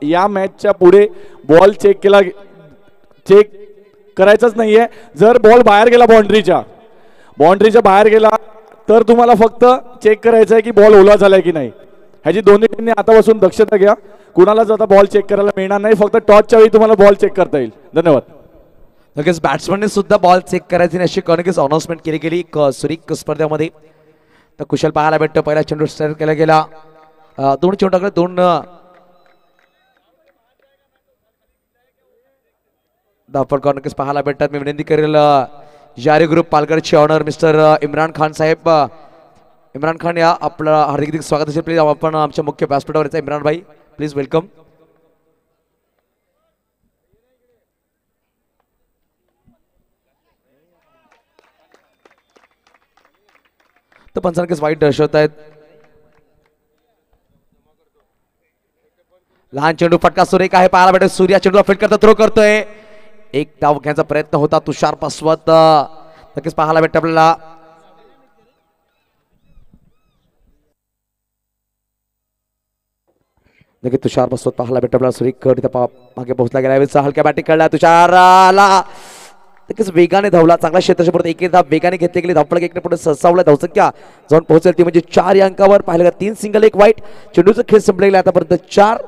या मॅचच्या पुढे ball check करायचंच नाहीये। जर बॉल बाहेर गेला बाउंड्रीच्या बाहेर गेला तर तुम्हाला फक्त चेक करायचं आहे की बॉल ओला झालाय की नाही। ह्याची दोन्ही टीमने आतापासून दक्षता घ्या। कुणालाच आता बॉल चेक करायला मिळणार नाही, फक्त टॉसच्या वेळी तुम्हाला बॉल चेक करता येईल। धन्यवाद। नक्कीच बॅट्समनने सुद्धा बॉल चेक करायची अशी नक्कीच अनाउन्समेंट केली गेली सुरेख स्पर्धेमध्ये। तर कुशल पाहायला भेटतो, पहिला चेंडू स्टार्ट केला गेला, दोन चेंडू टाकले, दोन धावफटका नक्कीच पाहायला भेटतात। मी विनंती करेल यारी ग्रुप पालघरचे ऑनर मिस्टर इम्रान खान साहेब, इम्रान खान या आपलं हार्दिक स्वागत असेल। प्लीज आपण आमच्या मुख्य व्यासपीठावर यायचं इम्रान भाई, प्लीज वेलकम। तर पंचांकीच वाईट दर्शवत आहेत। लहान चेंडू फटका सुरेख आहे, पाहायला भेटत सूर्या चेंडूला फिट करतो, थ्रो करतोय, एक धाव घ्यायचा प्रयत्न होता तुषार पासवत, नक्कीच पाहायला भेटत आपल्याला। नक्कीच तुषार पासवत पाहायला भेटत आपल्याला, सुरेख मागे पोहोचला गेला, हलक्या बॅटिंग खेळला तुषाराला, नक्कीच वेगाने धावला, चांगला क्षेत्राच्या परत एक धाव वेगाने घेतली गेली, धावफलक एकने पुढे सरसावला, धावसंख्या जाऊन पोहोचेल ती म्हणजे 4 या अंकावर। पाहिलं का 3 सिंगल 1 वाईट, चेंडूचा खेळ संपलेला आतापर्यंत 4।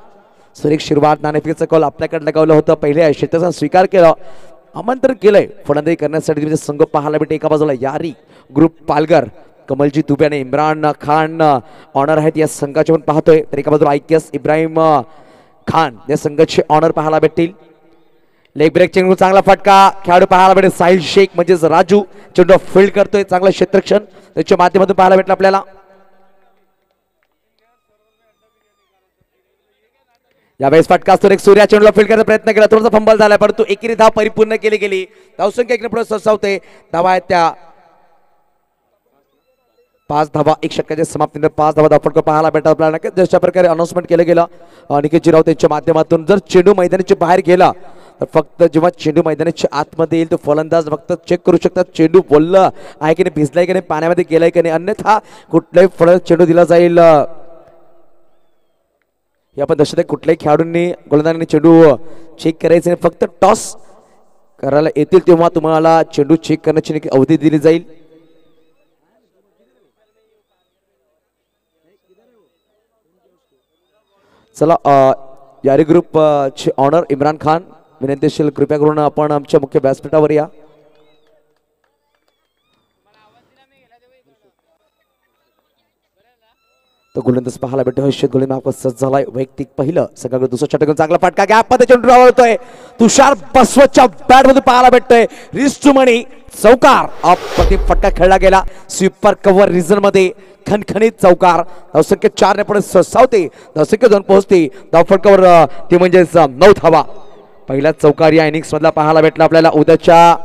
सुरेख शिरवाड नाणेफेकीचा कॉल आपल्याकडे लगावलं होतं, पहिल्या क्षेत्राचा स्वीकार केला, आमंत्रण केलंय फलंदाजी करण्यासाठी म्हणजे संघ पाहायला भेटे। एका बाजूला यारी ग्रुप पालघर, कमलजी दुबे आणि इम्रान खान ऑनर आहेत या संघाचे, पण पाहतोय तर एका बाजूला IKS इब्राहिम खान या संघाचे ऑनर पाहायला भेटतील। लेग ब्रेक चेंडू चांगला फटका, खेळाडू पाहायला भेटेल साहिल शेख म्हणजेच राजू, चेंडू फील्ड करतोय, चांगलं क्षेत्ररक्षण त्याच्या माध्यमातून पाहायला भेटलं आपल्याला। यावेळेस फटका सुरेख, सूर्या चेंडूला फील्ड करण्याचा प्रयत्न केला, थोडासा फंबल झाला, परंतु एकेरी धाव परिपूर्ण केली गेली, धावसंख्या एकने पुढे सरसावते, धावा आहेत त्या 5 धावा, 1 षटकाच्या समाप्तीनंतर 5 धावा धावफटका पाहायला भेटतात आपल्याला। नक्कीच जशा प्रकारे अनाउन्समेंट केलं गेलं निकेश राऊत यांच्या माध्यमातून, जर चेंडू मैदानाच्या बाहेर गेला तर फक्त जेव्हा चेंडू मैदानाच्या आतमध्ये येईल तो फलंदाज फक्त चेक करू शकतात चेंडू बोलला आहे की नाही, भिजलाय की नाही, पाण्यामध्ये गेलाय की नाही, अन्यथा कुठलाही फलंदाज चेंडू दिला जाईल। हे आपण दर्शक कुठल्याही खेळाडूंनी गोलंदाजांनी चेंडू चेक करायचे नाही, फक्त टॉस करायला येतील तेव्हा तुम्हाला चेंडू चेक करण्याची अवधी दिली जाईल। चला यारी ग्रुप चे ऑनर इम्रान खान विनंतीशील कृपया करून आपण आमच्या मुख्य व्यासपीठावर या। तो गोलंदाज पाहायला भेटतो हर्षद गोले मार्फत सज्ज झालाय, वैयक्तिक पहिलं सगळं दुसरं षटक चांगला फटका गॅप मध्ये चेंडू रावळतोय, तुषार बसवतच्या बॅट मध्ये पाहायला भेटतोय रिस्ट मनी चौकार, अप्रतिम फटका खेळला गेला, स्वीपर कव्हर रिझन मध्ये खणखणीत चौकार, धावसंख्या 4 ने पुढे सरसावते, धावसंख्या 2 पोहोचते, धावफटकावर ती म्हणजेच 9 धावा। पहिला चौकार या इनिंग्स मधला पाहायला भेटला आपल्याला। उद्याच्या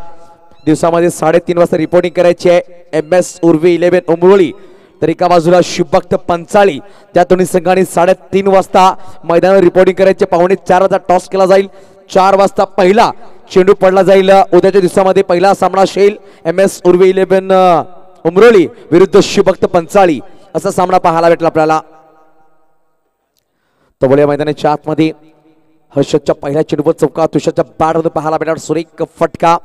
दिवसामध्ये 3:30 वाजता रिपोर्टिंग करायची आहे MS उर्वी 11 उंबरोळी, तर एका बाजूला शिवभक्त पंचाळी, त्या दोन्ही संघांनी 3:30 वाजता मैदानावर रिपोर्टिंग करायचे। 3:45 टॉस केला जाईल, 4 वाजता पहिला चेंडू पडला जाईल। उद्याच्या दिवसामध्ये पहिला सामना शेल MS उर्वी 11 उमरोली विरुद्ध शिवभक्त पंचाळी असा सामना पाहायला भेटला आपल्याला। तबोळे मैदानाच्या आतमध्ये हर्षदच्या पहिल्या चेंडूवर चौका, तुषारच्या बॅटमध्ये पाहायला भेटणार सुरेख फटका,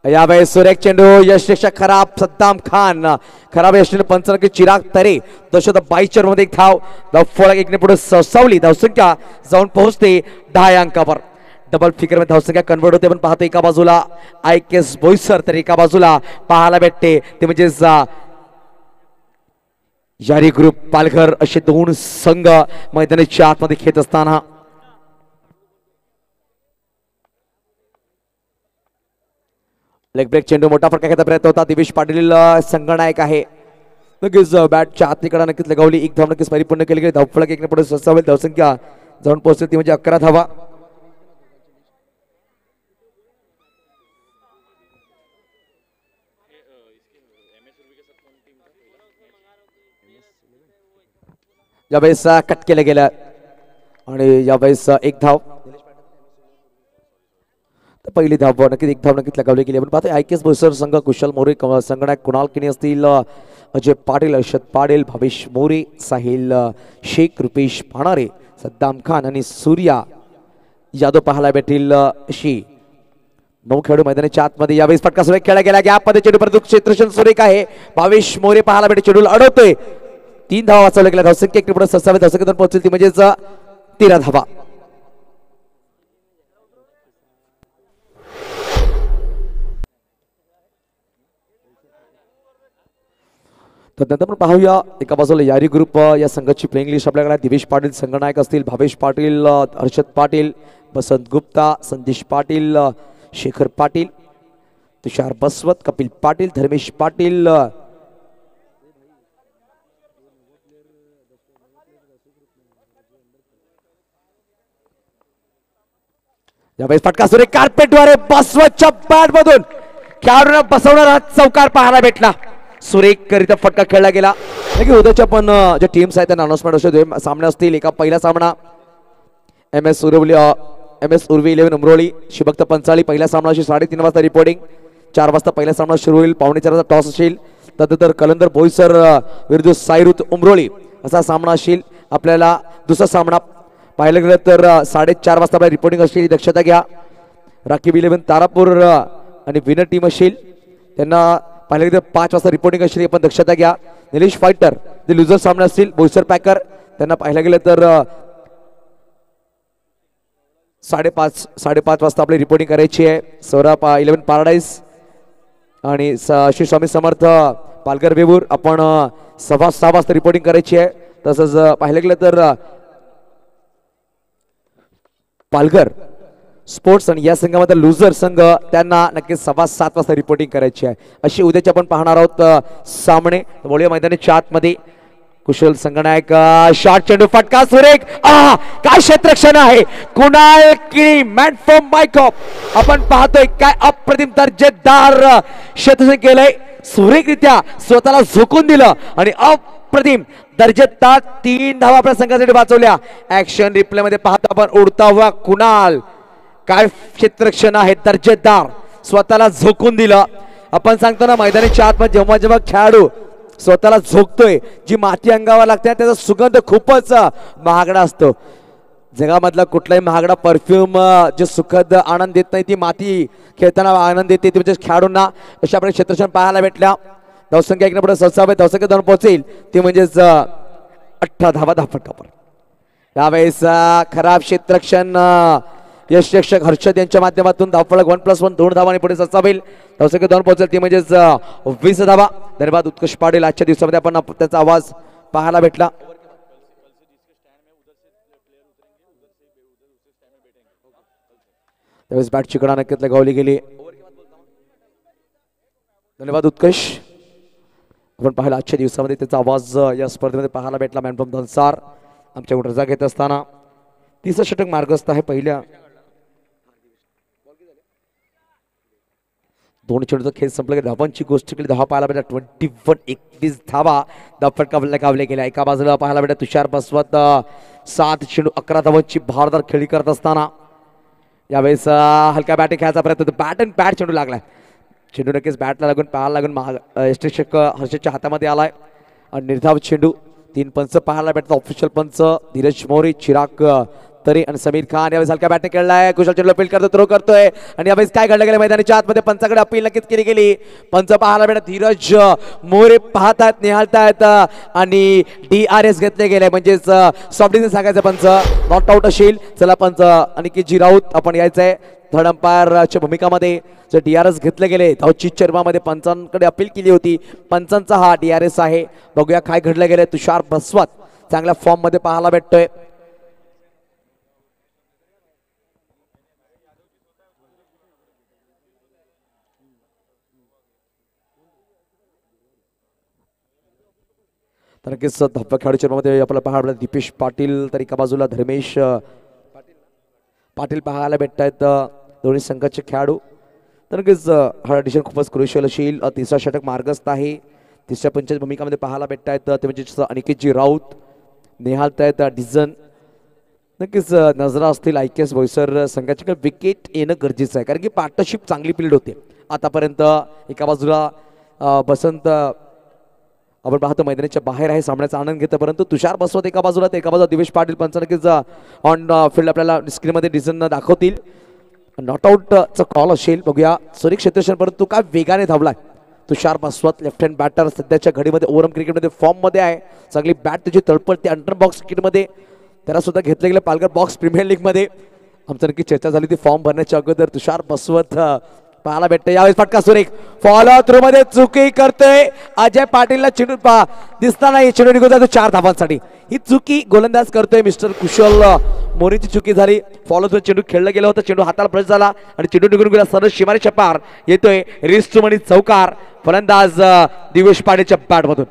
यावेळेस सुरेख चेंडू यशपेक्षा खराब, सद्दाम खान खराब यशने पंचांकी, चिराग तरे 222 मध्ये एक धाव, धावफलक एकने पुढे सरसावली, धावसंख्या जाऊन पोहोचते 10 अंकावर। डबल फिगर मध्ये धावसंख्या कन्वर्ट होते, पण पाहतो एका बाजूला IKS बोईसर तर एका बाजूला पाहायला भेटते ते म्हणजे यारी ग्रुप पालघर, असे 2 संघ मैदानाच्या आतमध्ये खेळत असताना लेग ब्रेक चेंडू मोठा फटका घेता प्रयत्न होता, दिवेश पाटील संघनायक आहे, नक्कीच बॅटच्या आतकडे नक्कीच लगावली, 1 धाव नक्कीच परिपूर्ण केली गेली, धावफलक एकने पुढे सरसावेल, धावसंख्या जाऊन पोहोचते ती म्हणजे 11 धावा। यावेळेस कट केलं गेलं आणि यावेळेस 1 धाव, पहिली धाव नक्कीच 1 धाव नक्कीच लगावली गेली। आपण पाहतो IKS बोईसर संघ कुशल मोरे, संगणक कुणाल किनी असतील, अजय पाटील, अर्षद पाटील, भावेश मोरे, साहिल शेख, रुपेश पाणारे, सद्दाम खान आणि सूर्या यादव पाहायला भेटेल अशी 9 खेळाडू मैदानाच्या आतमध्ये. यावेळेस फटका सुरेख खेळला गेला. गॅपमध्ये चेंडू परंतु क्षेत्ररक्षण सुरेख आहे. भावेश मोरे पाहायला भेटेल. चेंडू अडवतोय. 3 धावा वाचवल्या गेल्या. धावसंख्या 1 पुढे 27 धावसंख्येतून पोहोचेल ती म्हणजेच 13 धावा. तर नंतर आपण पाहूया एका बाजूला यारी ग्रुप या संघाची प्लेइंग लिस्ट आपल्याकडे. दिवेश पाटील संघनायक असतील, भावेश पाटील, हर्षद पाटील, बसंत गुप्ता, संदेश पाटील, शेखर पाटील, तुषार बसवत, कपिल पाटील, धर्मेश पाटील, यावेळेस फटका सुरेख कार्पेटद्वारे बसवतच्या बॅट मधून खेळाडूंना बसवणारा चौकार पाहायला भेटला. सुरेख करिता फटका खेळला गेला. उद्याच्या पण ज्या टीम्स आहेत त्यांना अनाउन्समेंट असते. सामने असतील. एका पहिला सामना एम एस उर्वी 11 उमरोळी शिवभक्त पंचाळी. पहिला सामना असेल 3:30 वाजता रिपोर्टिंग. 4 वाजता पहिला सामना सुरू होईल. 3:45 टॉस असेल. त्यानंतर कलंदर बोईसर विरुद्ध साईरुत उमरोळी असा सामना असेल. आपल्याला दुसरा सामना पाहायला गेलं तर 4:30 वाजता आपल्याला रिपोर्टिंग असेल. दक्षता घ्या. राखीव 11 तारापूर आणि विनर टीम असेल त्यांना पाहिलं गेलं 5 वाजता रिपोर्टिंग असेल. पण दक्षता घ्या. निलेश फायटर जे लुझर सामने असतील बोईसर पॅकर त्यांना पाहायला गेलं तर 5:30 वाजता आपली रिपोर्टिंग करायची आहे. सौरभ 11 पॅराडाईज आणि श्री स्वामी समर्थ पालघर वेबूर आपण 6:15 वाजता रिपोर्टिंग करायची आहे. तसंच पाहिलं गेलं तर पालघर स्पोर्ट्स आणि या संघामध्ये लुझर संघ त्यांना नक्कीच 7:15 वाजता रिपोर्टिंग करायची आहे. अशी उद्याचे आपण पाहणार आहोत सामने. बोलूया मैदानाच्या आतमध्ये. कुशल संघनायक शॉट चेंडू फटका सुरेख. काय क्षेत्ररक्षण आहे. कुणाल किळी मॅन फ्रॉम बायकॉप. आपण पाहतोय काय अप्रतिम दर्जेदार क्षेत्ररक्षण केलंय. सुरेखरित्या स्वतःला झोकून दिलं आणि अप्रतिम दर्जेदार 3 धावा आपल्या संघासाठी वाचवल्या. ऍक्शन रिप्ले मध्ये पाहतो आपण उडता हुआ कुणाल. काय क्षेत्ररक्षण आहे दर्जेदार. स्वतःला झोकून दिलं. आपण सांगतो ना मैदानाच्या आतमध्ये जेव्हा जेव्हा खेळाडू स्वतःला झोकतोय जी माती अंगावर लागते त्याचा सुगंध खूपच महागडा असतो. जगामधला कुठलाही महागडा परफ्यूम जे सुखद आनंद देत नाही ती माती खेळताना आनंद देते ती म्हणजे खेळाडूंना. अशा प्रकारे क्षेत्ररक्षण पाहायला भेटल्या. धावसंख्या 1 पुढे 27 धावसंख्या 2 पोहोचेल ती म्हणजेच 18 धावा धावफटकावर. यावेळेस खराब क्षेत्ररक्षण यश रक्षक हर्षद यांच्या माध्यमातून धावफलक 1+1 2 धावा आणि पुढे 27 धावसंख्या 2 पोहोचेल ती म्हणजेच 20 धावा. धन्यवाद उत्कर्ष पाटील. आजच्या दिवसामध्ये आपण त्याचा आवाज पाहायला भेटला. त्यावेळेस बॅटची कडा नक्कीच लगावली गेली. धन्यवाद उत्कर्ष. आपण पाहिला आजच्या दिवसामध्ये त्याचा आवाज या स्पर्धेमध्ये पाहायला भेटला. मॅन फ्रॉम धनसार आमच्या रजा घेत असताना 30 षटक मार्गस्थ आहे. पहिल्या 2 चेंडूचा खेळ संपला. धावांची गोष्ट केली. धावा पाहायला भेटला 21 धावा धावफटका लगावले गेल्या. एका बाजूला पाहायला भेटला तुषार बसवत 7 चेंडू 11 धावांची भारदार खेळी करत असताना यावेळेस हलक्या बॅटिंग खेळायचा प्रयत्न. बॅट अँड बॅट चेंडू लागलाय. चेंडू नक्कीच बॅटला लागून पाहायला लागून यष्टिक्षक हर्षदच्या हातामध्ये आलाय आणि निर्धाव चेंडू. 3 पंच पाहायला भेटतात. ऑफिशियल पंच धीरज मोरे, चिराग तरे आणि समीर खान. यावेळेस हलक्या बॅटिंग खेळलाय. कुशल चेंडू अपील करतो, थ्रो करतोय आणि यावेळेस काय घडलं गेलं मैदानाच्या आतमध्ये पंचाकडे अपील नक्कीच केली गेली. पंच पाहायला भेटत धीरज मोरे पाहतात निहाळतायत आणि DRS घेतले गेले म्हणजेच सॉफ्टीने सांगायचं पंच नॉट आउट असेल. चला पंच अनिकेतजी राऊत आपण यायचंय थर्ड अंपायरच्या भूमिकामध्ये. जर DRS घेतले गेले धावचित चर्मामध्ये पंचांकडे अपील केली होती. पंचांचा हा DRS आहे. बघूया काय घडलं गेलं. तुषार बसवत चांगल्या फॉर्म मध्ये पाहायला भेटतोय. तर नक्कीच धावपा खेळाडू चर्मामध्ये आपल्याला पाहायला दीपेश पाटील तर एका बाजूला धर्मेश पाटील पाहायला भेटत आहेत दोन्ही संघाचे खेळाडू. तर नक्कीच हा डिसिजन खूपच क्रुशियल असेल. 3रा षटक मार्गस्थ आहे. 3ऱ्या पंचांच्या भूमिकामध्ये पाहायला भेटत आहेत ते म्हणजे अनिकेतजी राऊत निहाळतायत डिझन. नक्कीच नजरा असतील IKS बोईसर संघाचे विकेट येणं गरजेचं आहे कारण की पार्टनरशिप चांगली प्लेड होते आतापर्यंत. एका बाजूला बसंत आपण पाहतो मैदानाच्या बाहेर आहे, सामन्याचा आनंद घेतो, परंतु तुषार बसवत एका बाजूला तर एका बाजूला दिवेश पाटील पंच नक्कीच ऑन फील्ड आपल्याला स्क्रीनमध्ये डिझाईन दाखवतील. नॉट आउटचा कॉल असेल, बघूया सुरेख क्षेत्रक्षण, परंतु काय वेगाने धावलाय तुषार बसवत. लेफ्ट हँड बॅटर सध्याच्या घडीमध्ये ओव्हरऑल क्रिकेटमध्ये फॉर्ममध्ये आहे. चांगली बॅट त्याची तळपडते अंडर बॉक्स क्रिकेटमध्ये, त्याला सुद्धा घेतलं गेलं पालघर बॉक्स प्रीमियर लीगमध्ये. आमचं नक्की चर्चा झाली ती फॉर्म भरण्याच्या अगोदर. तुषार बसवत पाहायला भेटते यावेळेस फटका सुरेख, फॉलो थ्रू मध्ये चुकी करतोय अजय पाटीलला. चेंडू दिसता नाही, चेंडू निघून जातो 4 धावांसाठी. ही चुकी गोलंदाज करतोय मिस्टर कुशल मोरीची चुकी झाली. फॉलो थ्रू चेंडू खेळला गेला होता, चेंडू हाताला ब्रश झाला आणि चेंडू निघून गेला सरळ शिमारेच्या पार. येतोय रिस्टमणी चौकार, फलंदाज दिवेश पाटीलच्या बॅट मधून.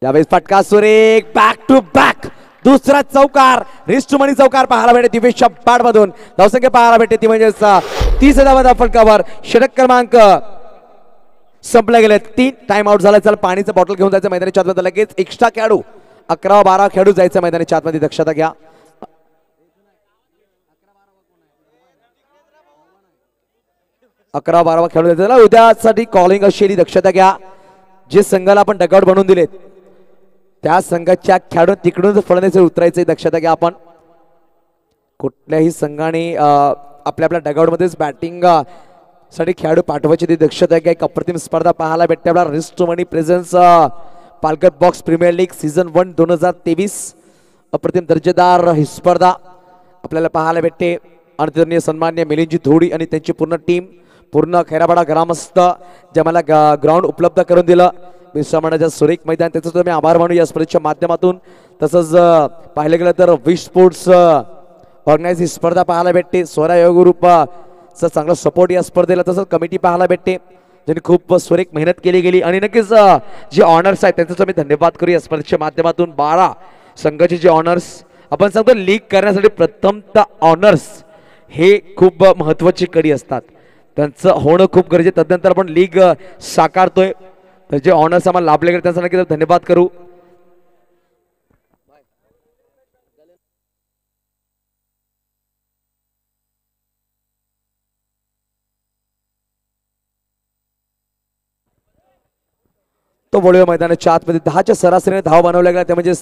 यावेळेस फटका सुरेख, बॅक टू बॅक दुसरा चौकार, रिस्टमणी चौकार पाहायला भेटते दिवेशच्या बॅट मधून. धावसंख्या पाहायला भेटते ती म्हणजे 30 धावा फलकावर. षटक क्रमांक संपला गेले 3. टाइम आउट झाला. चला पाणीचं बॉटल घेऊन जायचं मैदानाच्या आतमध्ये. लगेच एक्स्ट्रा खेळाडू 11-12 खेळाडू जायचं मैदानाच्या आतमध्ये, दक्षता घ्या. अकरा 12 खेळाडू जायचं. उद्यासाठी कॉलिंग असेल, दक्षता घ्या. जे संघाला आपण डगआउट बनवून दिलेत त्या संघाच्या खेळाडू तिकडून फलंदाजी उतरायचे, दक्षता घ्या. आपण कुठल्याही संघाने आपल्या आपल्या डगआउटमध्येच बॅटिंग साठी खेळाडू पाठवायची ती दक्षता घ्या. एक अप्रतिम स्पर्धा पाहायला भेटते आपल्याला. Wrist money presents Palghar box premiere league season 1 2023. अप्रतिम दर्जेदार ही स्पर्धा आपल्याला पाहायला भेटते. आदरणीय सन्मान्य मिलिंदजी धोडी आणि त्यांची पूर्ण टीम, पूर्ण खैरापाडा ग्रामस्थ जे मला ग्राउंड उपलब्ध करून दिलं, विश्रामणाच्या सुरेख मैदान, त्याचं सुद्धा मी आभार मानू या स्पर्धेच्या माध्यमातून. तसंच पाहिलं गेलं तर विश स्पोर्ट्स ऑर्गनाइज ही स्पर्धा पाहायला भेटते. स्वरा योग ग्रुपचा चांगला सपोर्ट या स्पर्धेला, तसंच कमिटी पाहायला भेटते ज्यांनी खूप सुरेख मेहनत केली गेली. आणि नक्कीच जे ऑनर्स आहेत त्यांचा मी धन्यवाद करू या स्पर्धेच्या माध्यमातून. 12 संघाचे जे ऑनर्स आपण सांगतो लीग करण्यासाठी प्रथमतः ऑनर्स हे खूप महत्वाची कडी असतात, त्यांचं होणं खूप गरजेचं. तदनंतर आपण लीग साकारतोय, तर जे ऑनर्स आम्हाला लाभले गेले त्यांचा नक्कीच धन्यवाद करू. तो बोलूया मैदानाच्या आतमध्ये 10च्या सरासरीने धाव बनवल्या गेल्या, त्या म्हणजे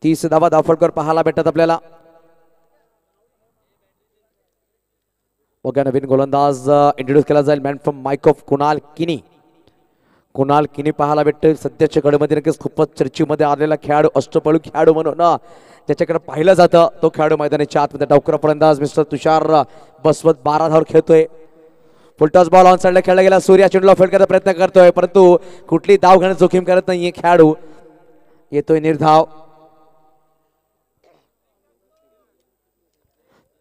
30 धावा धावफलकावर पाहायला भेटतात आपल्याला. बघा नवीन गोलंदाज इंट्रोड्यूस केला जाईल. Man from mike off Kunal Kini. Kunal किनी पाहायला भेटते. सध्याच्या घडीमध्ये नक्कीच खूपच चर्चेमध्ये आलेला खेळाडू, अष्टपैलू खेळाडू म्हणून ज्याच्याकडे पाहिलं जातं तो खेळाडू मैदानाच्या आतमध्ये. डावखुरा फलंदाज मिस्टर तुषार बसवत 12 धावर खेळतोय. फुलटॉस बॉल ऑन साइडला खेळला गेला. सूर्या चेंडूला फील्ड करायचा प्रयत्न करतोय, परंतु कुठली धाव घेण्याची जोखीम करत नाहीये खेळाडू. येतोय निर्धाव.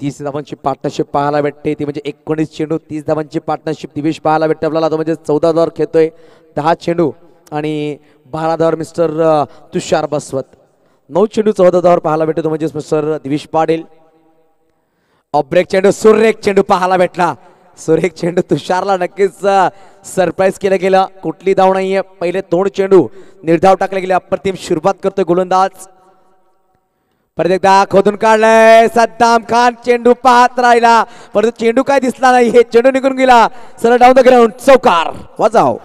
30 धावांची पार्टनरशिप पाहायला भेटते, ती म्हणजे 19 चेंडू 30 धावांची पार्टनरशिप दिवेश पाहायला भेटते आपल्याला. तो म्हणजे 14 धावावर खेळतोय, 10 चेंडू आणि 12 धावावर मिस्टर तुषार बसवत. 9 चेंडू 14 धावावर पाहायला भेटतो म्हणजे मिस्टर दिवेश पाटील. ऑब्रेक चेंडू, सुरेख चेंडू पाहायला भेटला. सुरेख चेंडू तुषारला नक्कीच सरप्राईज केलं गेलं. कुठली धाव नाहीये, पहिले 2 चेंडू निर्धाव टाकले गेले. अप्रतिम सुरुवात करतोय गोलंदाज. परत एकदा खोदून काढलाय सद्दाम खान. चेंडू पाहत राहिला, परंतु चेंडू काय दिसला नाही. हे चेंडू निघून गेला सरळ डाऊन द ग्राउंड. चौकार वाजाव.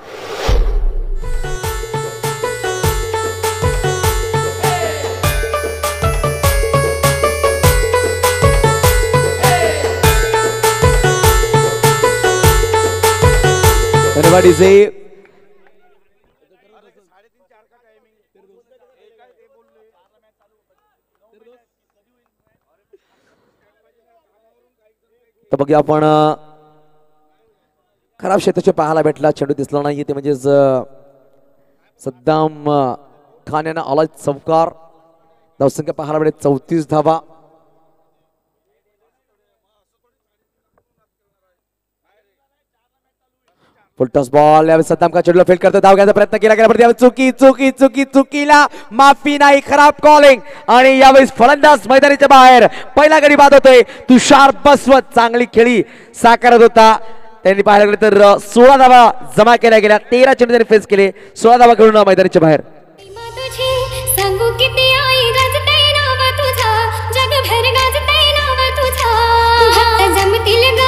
Everybody say तर बघूया आपण खराब क्षेत्राचे पाहायला भेटला. चेंडू दिसला नाही, ते म्हणजे सद्दाम खान यांना आला चौकार. धावसंख्या पाहायला भेटते 34 धावा. फुलटॉस बॉल यावेळी सद्दाम खान चेंडूला फेल करतो. धाव घ्यायचा प्रयत्न केला गेला, परंतु चुकीला माफी नाही. खराब कॉलिंग आणि यावेळी फलंदाज मैदानाच्या बाहेर. पहिला गडी बाद होतोय. तुषार बसवत चांगली खेळी साकारत होता. त्यांनी पाहायला गेलं तर 16 धावा जमा केल्या गेल्या. 13 चेंडू त्यांनी फेस केले. 16 धावा खेळून मैदानाच्या बाहेर. जगभर गाजतय नाव तुझा, जमतील ग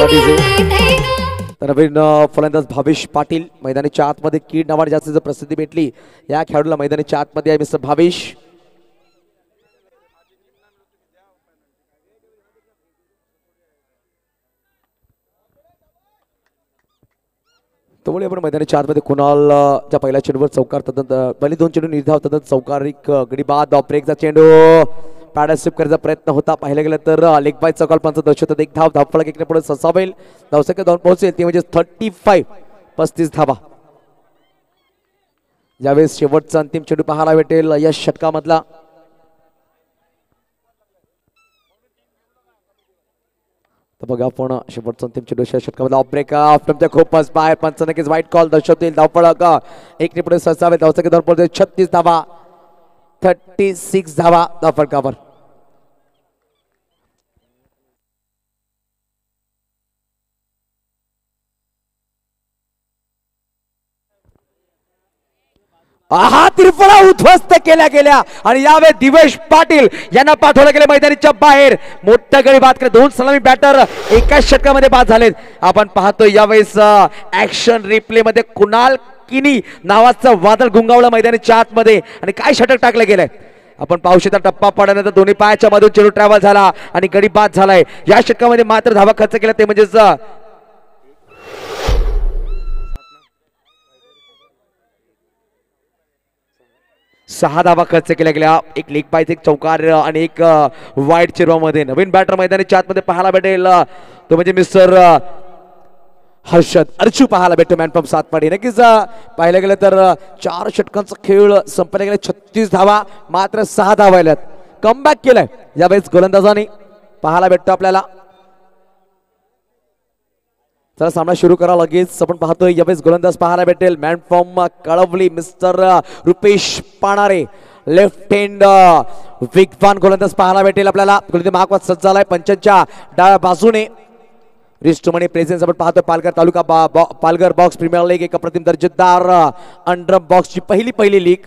तर नवीन फलंदाज भावेश पाटील मैदानाच्या आतमध्ये कीड नावाने जास्त प्रसिद्धी भेटली या खेळाडूला मैदानाच्या आतमध्ये आहे मिस्टर भावेश. त्यामुळे आपण मैदानाच्या आतमध्ये कुणाल च्या पहिल्या चेंडूवर चौकार तदनंतर पहिली 2 चेंडू निर्धाव तदनंतर चौकार एक गडी बाद ब्रेकचा चेंडू पॅडस्टिप करायचा प्रयत्न होता. पाहिलं गेलं तर लेग बाय चौकार पंच दर्शवतात एक धाव धावफलक एकने पुढे ससावेल धावसंख्या 2 पोहोचेल ती म्हणजे 35 धावा. ज्यावेळेस शेवटचा अंतिम चेंडू पाहायला भेटेल या षटकामधला. तर बघा आपण शेवटचा अंतिम चेंडू षटकामधला ब्रेक ऑफच्या खूपच बाहेर पंच नक्कीच वाईट कॉल दर्शवतील धावफलक एकने पुढे ससावेल धावसंख्या 2 पोहोचेल 36 धावा 36 धावा धावफलकावर. हा त्रिफळा उद्ध्वस्त केल्या गेल्या आणि यावेळी दिवेश पाटील यांना पाठवलं गेले मैदानाच्या बाहेर. मोठा गडी बाद करे 2 सलामी बॅटर एकाच षटकामध्ये बाद झालेत. आपण पाहतोय यावेळेस ऍक्शन रिप्ले मध्ये कुणाल किनी नावाचं वादळ गुंगावलं मैदानाच्या आतमध्ये आणि काय षटक टाकलं गेलंय आपण पाहू शकता. टप्पा पडल्यानंतर दोन्ही पायाच्या मधून चेंडू ट्रॅव्हल झाला आणि गडी बाद झालाय. या षटकामध्ये मात्र धावा खर्च केला ते म्हणजे 6 धावा खर्च केल्या गेल्या. एक लेग पाय एक चौकार आणि एक वाईट चिरवामध्ये. नवीन बॅटर मैदानाच्या आतमध्ये पाहायला भेटेल तो म्हणजे मिस्टर हर्षद अर्चू पाहायला भेटतो मॅन फ्रॉम सातपाडी. नक्कीच पाहिलं गेलं तर 4 षटकांचा खेळ संपला गेला. 36 धावा मात्र 6 धावा आल्यात. कमबॅक केलाय यावेळेस गोलंदाजाने पाहायला भेटतो आपल्याला. चला सामना सुरू करा लगेच. आपण पाहतोय यावेळेस गोलंदाज पाहायला भेटेल man from Kalwali mister Rupesh Panare. Left hand वेगवान गोलंदाज पाहायला भेटेल आपल्याला. गोलंदाज मागवात सज्ज झालाय पंचांच्या डाव्या बाजूने. रिस्टमनी प्रेझेन्स आपण पाहतोय Palghar taluka Palghar box premiere league एक अप्रतिम दर्जेदार अंडर बॉक्सची पहिली लीग.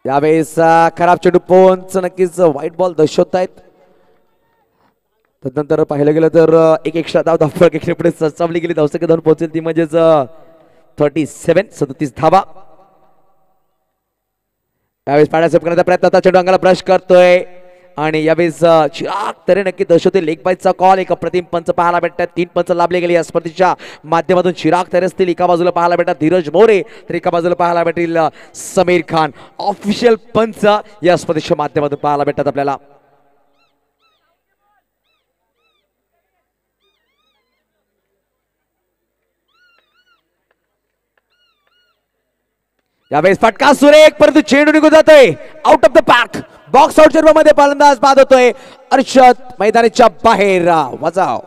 यावेळेस खराब चेंडू पोन्स नक्कीच व्हाईट बॉल दर्शवत आहेत. तदनंतर पाहिलं गेलं तर एक एक्स्ट्रा धावफलक एकने पुढे सचावली गेली. धावसंख्या 2 पोहोचेल ती म्हणजेच 37 धावा. यावेळेस पाड्यासेप करण्याचा प्रयत्न होता. चेंडू अंगाला ब्रश करतोय आणि यावेळेस चिराग तरी नक्की दर्शवते. लेग बायचा कॉल एक अप्रतिम पंच पाहायला भेटतात. 3 पंच लाभले गेले या स्पर्धेच्या माध्यमातून. चिराग तरी असतील एका बाजूला पाहायला भेटतात धीरज मोरे तर एका बाजूला पाहायला भेटेल समीर खान. ऑफिशियल पंच या स्पर्धेच्या माध्यमातून पाहायला भेटतात आपल्याला. यावेळेस फटका सुरेख परंतु चेंडू निघून जातोय out of the park. Box out मध्ये फलंदाज बाद होतोय. अर्षद मैदानाच्या बाहेर वजाव.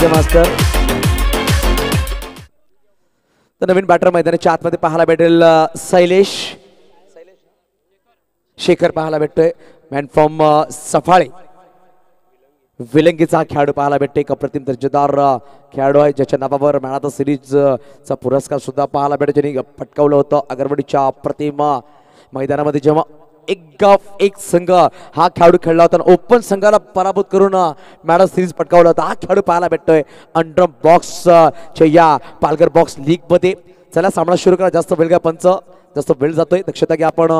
मास्टर तर नवीन बॅटर मैदानाच्या आतमध्ये पाहायला भेटेल शैलेश शेखर पाहायला भेटतोय. मॅन फ्रॉम सफाळे विलंगीचा खेळाडू पाहायला भेटते. एक अप्रतिम दर्जेदार खेळाडू आहे ज्याच्या नावावर मॅन ऑफ द सिरीजचा पुरस्कार सुद्धा पाहायला भेटतो. ज्यांनी पटकावलं होतं अगरवाडीच्या अप्रतिम मैदानामध्ये जेव्हा एक गाव एक संघ हा खेळाडू खेळला होता. ओपन संघाला पराभूत करून मॅन ऑफ सिरीज पटकावला होता. हा खेळाडू पाहायला भेटतोय अंडर बॉक्स या पालघर बॉक्स लीग मध्ये. चला सामना सुरू करा. जास्त वेळ पंच जास्त वेळ जातोय. दक्षता घ्या आपण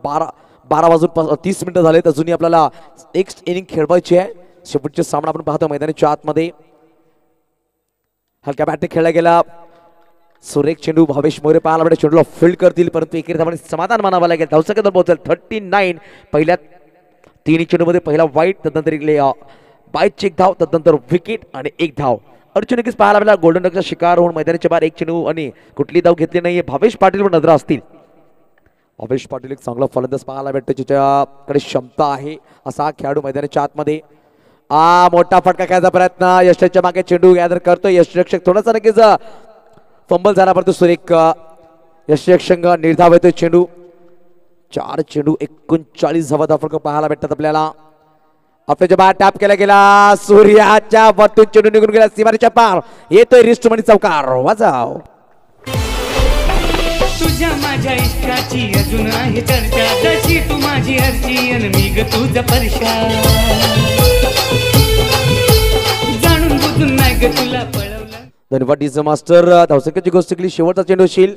12 वाजून 30 मिनिटं झालेत. अजूनही आपल्याला एक इनिंग खेळवायची आहे. शेवटचे सामना आपण पाहतो मैदानाच्या आतमध्ये. हलक्या बॅटने खेळला गेला. सुरेख चेंडू भावेश मोरे पाहायला भेटेल. चेंडूला फील्ड करतील परंतु एकेरी समाधान मानावं लागेल. धावसंख्या पोहोचेल 39. पहिल्या 3 चेंडूमध्ये पहिला वाईट तदनंतर बाईच एक धाव तदनंतर विकेट आणि 1 धाव. अर्जुन नक्कीच पाहायला भेटला गोल्डन डकचा शिकार होऊन मैदानाच्या बाहेर 1 चेंडू आणि कुठली धाव घेतली नाहीये. भावेश पाटील वर नजरा असतील. अभिष पाटील एक चांगला फलंदाज पाहायला भेटतो, ज्याच्याकडे क्षमता आहे असा खेळाडू मैदानाच्या आतमध्ये. मोठा फटका खेळायचा प्रयत्न, यशच्या मागे चेंडू गॅदर करतोय यशरक्षक, थोडासा नक्कीच फंबल झाला परंतु सुरेख यशरक्षक निर्धाव येतोय चेंडू. 4 चेंडू 39 धावा फलक पाहायला भेटतात आपल्याला. आपल्या बाहेर टॅप केला गेला, सूर्याच्या वरतून चेंडू निघून गेला सीमारेच्या पार, येतोय रिस्टमनी चौकार. वाजाव तुझ्या माझ्या इष्टाची अजून आहे चर्चा, जशी तू माझी अर्जी अन मी ग तुझा परशा, जाणून बुजून नाही ग तुला पळवलं. धन्यवाद डीजे मास्टर. धावसंख्येची गोष्ट केली, शेवटचा चेंडू शील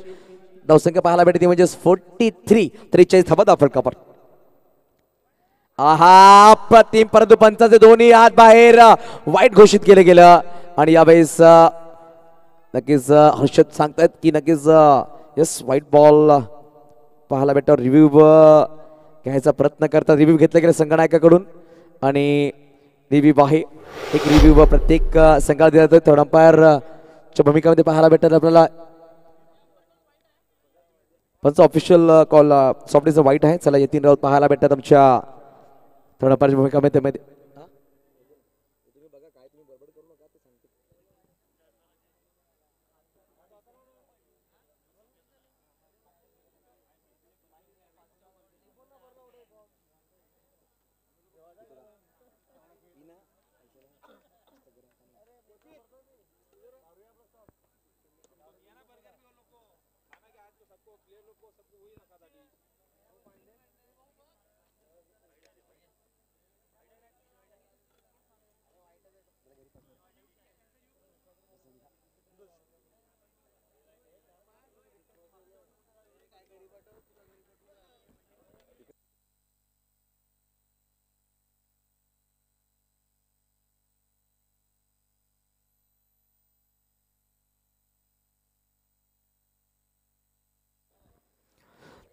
धावसंख्या पाहायला भेटते म्हणजे 43 धावा फलकावर. प्रतिम परंतु पंचाचे दोन्ही हात बाहेर वाईट घोषित केलं गेलं आणि यावेळेस नक्कीच हर्षद सांगतायत की नक्कीच यस वाईट बॉल पाहायला भेटतो. रिव्ह्यू घ्यायचा प्रयत्न करतात, रिव्ह्यू घेतला गेला संगणकाकडून आणि रिव्ह्यू आहे एक रिव्ह्यू प्रत्येक संघाला दिला जातो. थर्ड अंपायरच्या भूमिकामध्ये पाहायला भेटतात आपल्याला. पंच ऑफिशियल कॉल सॉफ्टवेअरचं वाईट आहे. चला यतीन राऊत पाहायला भेटतात आमच्या थर्ड अंपायरच्या भूमिकामध्ये.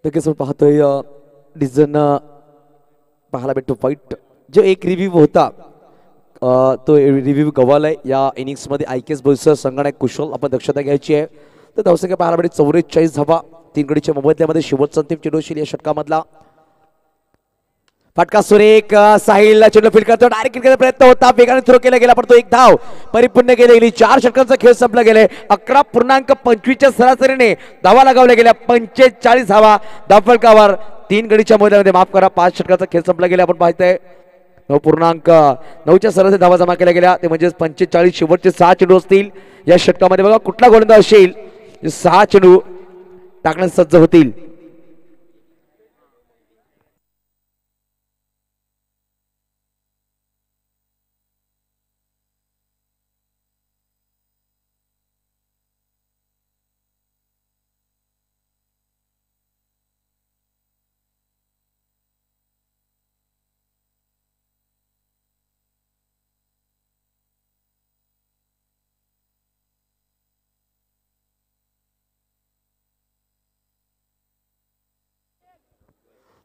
नक्कीच आपण पाहतोय डिझन पाहायला भेटतो फाईट जो एक रिव्ह्यू होता तो रिव्ह्यू गवालाय या इनिंग्समध्ये. IKS बोईसर संगणक कुशल आपण दक्षता घ्यायची आहे. तर धावसंख्या पाहायला भेटते 44 धावा 3 गडीच्या मोबदल्यामध्ये. शेवटचा अंतिम चेंडू या षटकामधला. फटका सुरेख साहिल चेंडू फील्ड करतो, डायरेक्ट करण्याचा प्रयत्न होता, वेगाने थ्रो केला गेला पण तो एक धाव परिपूर्ण गेली. 4 षटकांचा खेळ संपला गेले. 11.25च्या सरासरीने धावा लगावल्या गेल्या. 45 धावा धावफलकावर 3 गडीच्या मैदानामध्ये. माफ करा 5 षटकांचा खेळ संपला गेला. आपण पाहतोय 9.9च्या सरासरी धावा जमा केल्या गेल्या. ते म्हणजे 45. शेवटचे 6 चेंडू असतील या षटकामध्ये. बघा कुठला गोलंदाज असेल 6 चेंडू टाकण्यास सज्ज होतील.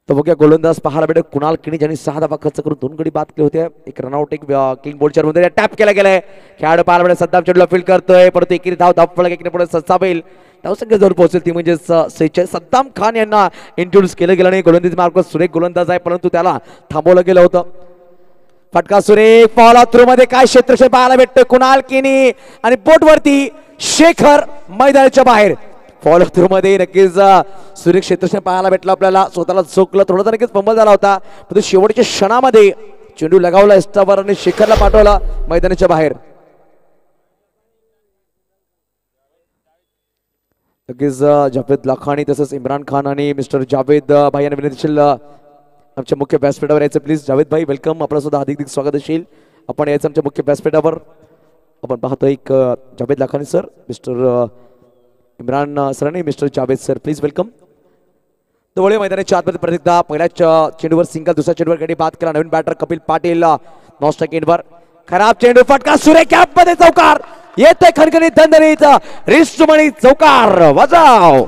तर बघूया गोलंदाज पाहायला भेटेल कुणाल किणी ज्यांनी 6 धावा खर्च करून 2 गडी बाद केले होते. एक रनआउट एक किंग बोल्डच्या मध्ये टॅप केला गेलाय. खेळाडू पाहायला भेटेल सद्दाम चेंडूला फील्ड करतोय परंतु एकेरी धाव धावफलक एकीने पुढे सत्सावेल धावसंख्या जवळ पोहोचेल ती म्हणजे 46. सद्दाम खान यांना इंट्रोड्यूस केलं गेलं नाही. गोलंदाजी मार्फत सुरेख गोलंदाज आहे परंतु त्याला थांबवलं गेलं होतं. फटका सुरेख फॉलो थ्रू मध्ये काय क्षेत्रक्षण पाहायला भेटतं. कुणाल किनी आणि बोटवरती शेखर मैदानाच्या बाहेर. फॉलो थ्रू मध्ये नक्कीच सुरेख क्षेत्रक्षण पाहायला भेटलं आपल्याला. स्वतःला चोकलं थोडासा नक्कीच फंबल झाला होता पण शेवटच्या क्षणामध्ये चेंडू लगावला एस्टावर आणि शेखरला पाठवला मैदानाच्या बाहेर. नक्कीच जावेद लाखानी तसंच इम्रान खान आणि मिस्टर जावेद भाई यांना विनंती आमच्या मुख्य व्यासपीठावर यायचं प्लीज. जावेद भाई वेलकम, आपलं सुद्धा अधिक स्वागत असेल. आपण यायचं आमच्या मुख्य व्यासपीठावर. आपण पाहतो एक Javed Lakhani sir, mister Imran sir आणि mister Javed sir please welcome. तवळे मैदानाच्या आतमध्ये प्रत्येकदा पहिल्याच चेंडूवर सिंगल, दुसऱ्या चेंडूवर गडी बाद केला नवीन बॅटर कपिल पाटील. नॉस्ट्राइक एंडवर खराब चेंडू फटका सुरेख मध्ये चौकार येते खणखणीत दणदणीत रिस्टमणी चौकार. वाजाव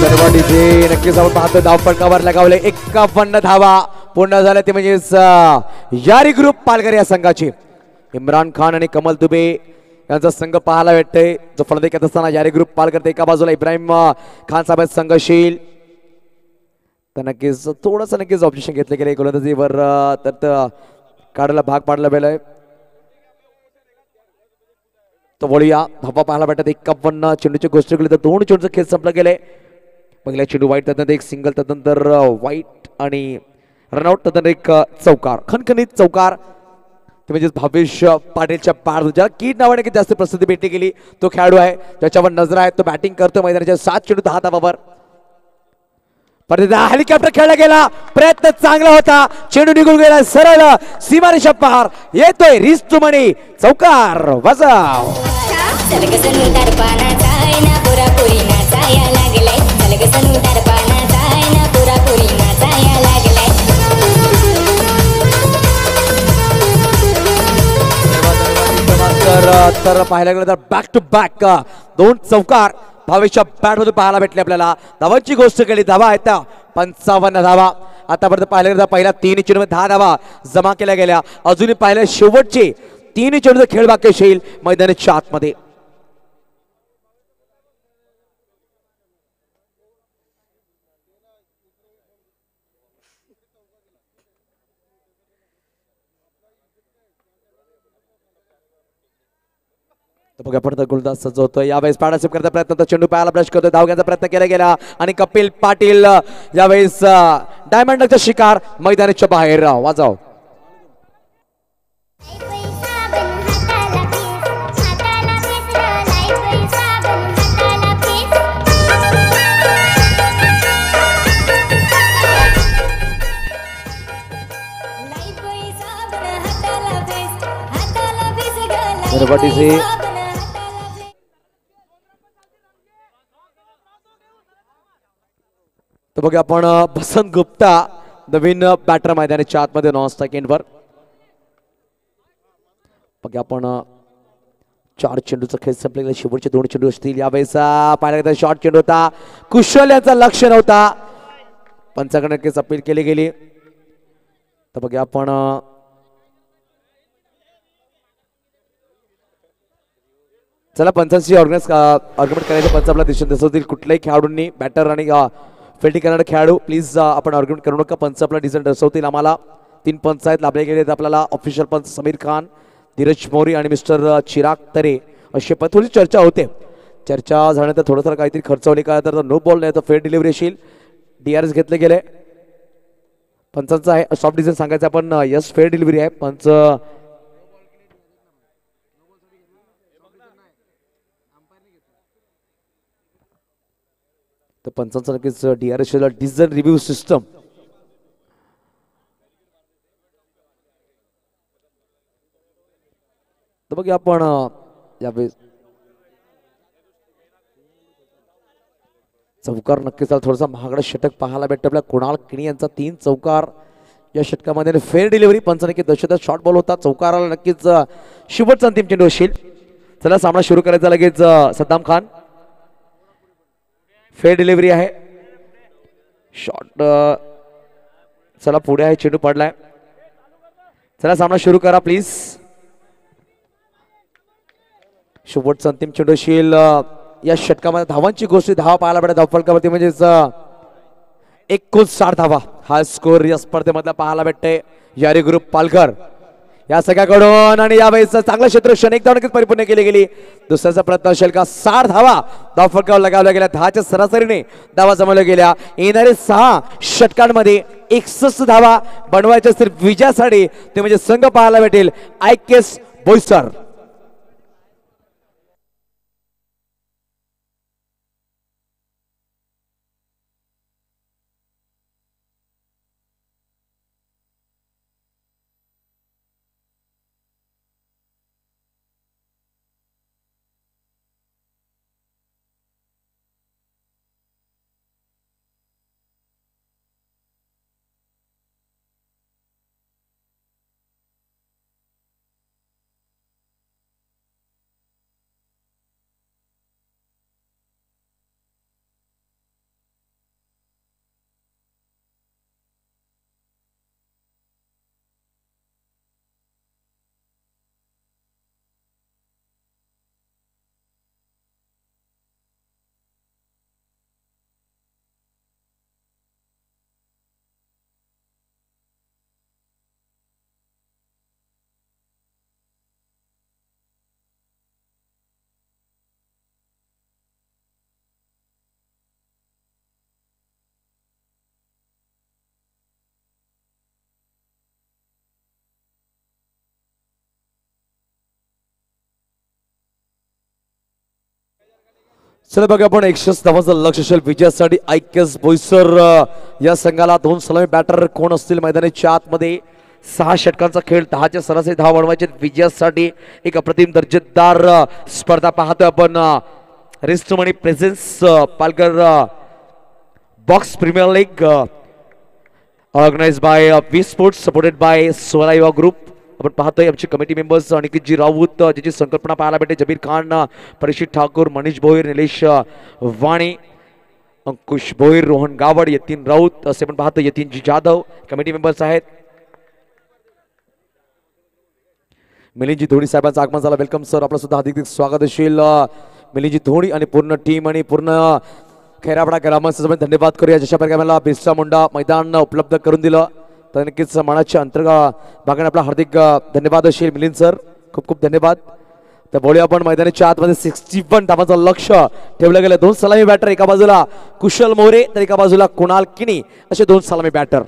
धन्यवाद. नक्कीच आपण पाहतो धावपटकावर लगावले 51 धावा पूर्ण झाल्या ते म्हणजेच यारी ग्रुप पालघर या संघाची. इम्रान खान आणि कमल दुबे यांचा संघ पाहायला भेटतोय जो फलंदाजी करत असताना यारी ग्रुप पालघर एका बाजूला इब्राहिम खान साहेब संघशील तर नक्कीच थोडंसं नक्कीच ऑब्जेक्शन घेतले गेले गोलंदाजीवर तर काढायला भाग पाडला गेलाय. तो वळूया धावा पाहायला भेटत 51 चेंडूची गोष्ट केली तर 2 चेंडूचं खेळ संपलं गेले. पहिला चेंडू वाईट त्यानंतर एक सिंगल त्यानंतर वाईट आणि रनआउट त्यानंतर एक चौकार खणखणीत चौकार ते म्हणजे भावेश पाटीलच्या ज्या कीड नावाने की जास्त प्रसिद्धी भेटली गेली तो खेळाडू आहे ज्याच्यावर नजर आहे तो बॅटिंग करतो मैदानाच्या 7 चेंडू 10 धावावर. हेलिकॉप्टर खेळला गेला प्रयत्न चांगला होता चेंडू निघून गेला सरळ सीमारेषा पार येतोय रिस्टुमणी चौकार वजाव. तर पाहायला गेलं तर बॅक टू बॅक 2 चौकार भावेशच्या बॅट मध्ये पाहायला भेटले आपल्याला. धावांची गोष्ट केली धावा आहेत त्या 55 धावा आतापर्यंत पाहायला गेलं पहिल्या 3 चेंडूमध्ये 10 धावा जमा केल्या गेल्या. अजूनही पाहिलं शेवटचे 3 चेंडूचा खेळ बाकी येईल मैदानाच्या आतमध्ये. बघा पण गोलंदाज सजवतोय यावेळेस पार्टनरशिप करण्याचा प्रयत्न तर चेंडू पायाला ब्रश करतोय धाव घेण्याचा प्रयत्न केला गेला आणि कपिल पाटील यावेळेस डायमंडचा शिकार मैदानाच्या बाहेर वाजव. तर बघा आपण बसंत गुप्ता नवीन बॅटर मैदानाच्या आतमध्ये नॉन सेकंडवर. बघा आपण 4 चेंडूचा खेळ संपलेला शेवटचे 2 चेंडू असतील यावेळेस पाहिला गेला शॉर्ट चेंडू होता कुशल यांचा लक्ष नव्हता पंचाकडे नक्कीच अपील केली गेली. तर बघा आपण चला पंचांशी आर्ग्युमेंट करायचं पंच आपला दिसून दिसतील कुठल्याही खेळाडूंनी बॅटर आणि फिल्डिंग करणारे खेळाडू प्लीज आपण आर्ग्युमेंट करू नका. पंच आपला डिसिजन दर्शवतील. आम्हाला 3 पंच आहेत लाभले गेले आपल्याला ऑफिशियल पंच समीर खान धीरज मोरी आणि मिस्टर चिराग तरे असे पण थोडी चर्चा होते. चर्चा झाल्यानंतर थोडंसं काहीतरी खर्चवली काय तर नो बॉल नाही तर फेअर डिलिव्हरी असेल. DRS घेतले गेले पंचांचा आहे सॉफ्ट डिसिजन सांगायचं आपण यस फेअर डिलिव्हरी आहे पंच तर पंचांचा नक्कीच DRS डिसिजन रिव्ह्यू सिस्टम तर बघ आपण यावेळेस चौकार नक्कीच थोडासा महागडा षटक पाहायला भेटतं आपल्या कुणाल किणी यांचा 3 चौकार या षटकामध्ये फेअर डिलिव्हरी पंच नक्की दशेदार शॉर्ट बॉल होता चौकाराला नक्कीच शेवटचा अंतिम चेंडू असेल. चला सामना सुरू करायचा लगेच. सद्दाम खान फेअर डिलिव्हरी आहे शॉर्ट चला पुढे आहे चेंडू पडलाय. चला सामना सुरू करा प्लीज. शेवटचा अंतिम चेंडू असेल या षटकामध्ये धावांची गोष्टी धावा पाहायला भेटत धावफलकावरती म्हणजेच 59 धावा हा स्कोर या स्पर्धेमधला पाहायला भेटते यारी ग्रुप पालघर या सगळ्याकडून. आणि यावेळेस चांगलं क्षेत्ररक्षण एक धाव परिपूर्ण केली गेली. दुसऱ्याचा प्रयत्न असेल का 60 धावा धावफलकावर लगावल्या गेल्या 10च्या सरासरीने धावा जमवल्या गेल्या. येणारे 6 षटकांमध्ये 61 धावा बनवायच्या असतील विजयासाठी ते म्हणजे संघ पाहायला भेटेल IKS बोईसर. चला बघा आपण 110 धावांचं लक्ष असेल विजयासाठी ऐक्यस बोईसर या संघाला 2 सलामी बॅटर कोण असतील मैदानाच्या आतमध्ये 6 षटकांचा खेळ 10च्या सरासरी धावा बनवायचे विजयासाठी एक अप्रतिम दर्जेदार स्पर्धा पाहतोय आपण रिस्टमनी presents Palghar box premiere League organised by V sports supported by Sola Yuva group आपण पाहतोय आमचे कमिटी मेंबर्स अनिकेतजी राऊत ज्याची संकल्पना पाहायला भेटते जबीर खान परीक्षित ठाकूर मनीष भोईर निलेश वाणी अंकुश भोईर रोहन गावड यतीन राऊत असे पण पाहतो यतीनजी जाधव कमिटी मेंबर्स आहेत मिलिंदजी धोनी साहेबांचं आगमन झालं वेलकम सर आपलं सुद्धा अधिक स्वागत असेल मिलिंदजी धोनी आणि पूर्ण टीम आणि पूर्ण खैरापाडा ग्रामस्थांचा धन्यवाद करूया जशा प्रकारे मला बिरसा मुंडा मैदान उपलब्ध करून दिलं तर नक्कीच मनाच्या भागाने आपला हार्दिक धन्यवाद असेल मिलिंद सर खूप खूप धन्यवाद तर बोलूया आपण मैदानाच्या आतमध्ये 61 धावांचं लक्ष ठेवलं गेलं 2 सलामी बॅटर एका बाजूला कुशल मोरे तर एका बाजूला कुणाल किनी असे 2 सलामी बॅटर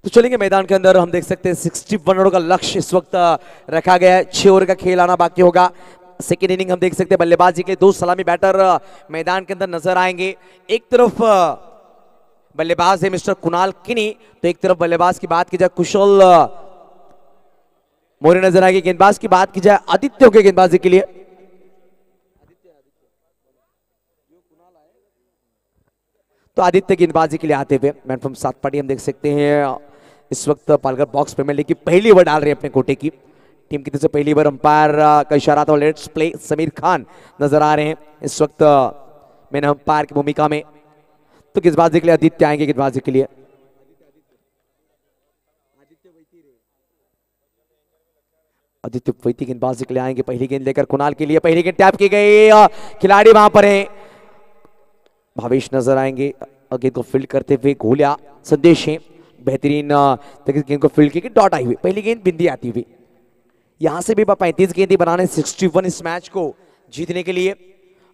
तो चलेंगे मैदान के अंदर हम देख सकते हैं 61 रनों का लक्ष्य इस वक्त रखा गया है 6 ओवर का खेल आना बाकी होगा सेकेंड इनिंग हम देख सकते हैं बल्लेबाजी के 2 सलामी बैटर मैदान के अंदर नजर आएंगे एक तरफ बल्लेबाज है मिस्टर कुणाल किनी तो एक तरफ बल्लेबाज की बात की जाए कुशल मोरे नजर आएगी गेंदबाज की बात की जाए आदित्य के गेंदबाजी के लिए तो आदित्य गेंदबाजी के लिए आते हुए मैन 7 पार्टी हम देख सकते हैं इस वक्त पालघर बॉक्स प्रीमियर लीग की पहली ओवर डाल रहे हैं अपने कोटे की टीम की तरफ से पहली ओवर अंपायर का इशारा था लेट्स प्ले समीर खान नजर आ रहे हैं इस वक्त मैंने अंपायर की भूमिका में तो गेंदबाजी के लिए आदित्य आएंगे गेंदबाजी के लिए आदित्य वैती गेंदबाजी के लिए आएंगे पहली गेंद लेकर कुणाल के लिए पहली गेंद टैप की गई खिलाड़ी वहां पर है भावेश नजर आएंगे गेंद को फील्ड करते हुए घोलिया संदेश है बेहतरीन गेंद को फील्ड की डॉट आई हुई पहली गेंद बिंदी आती हुई यहां से भी 35 गेंदें बनाने 61 इस मैच को जीतने के लिए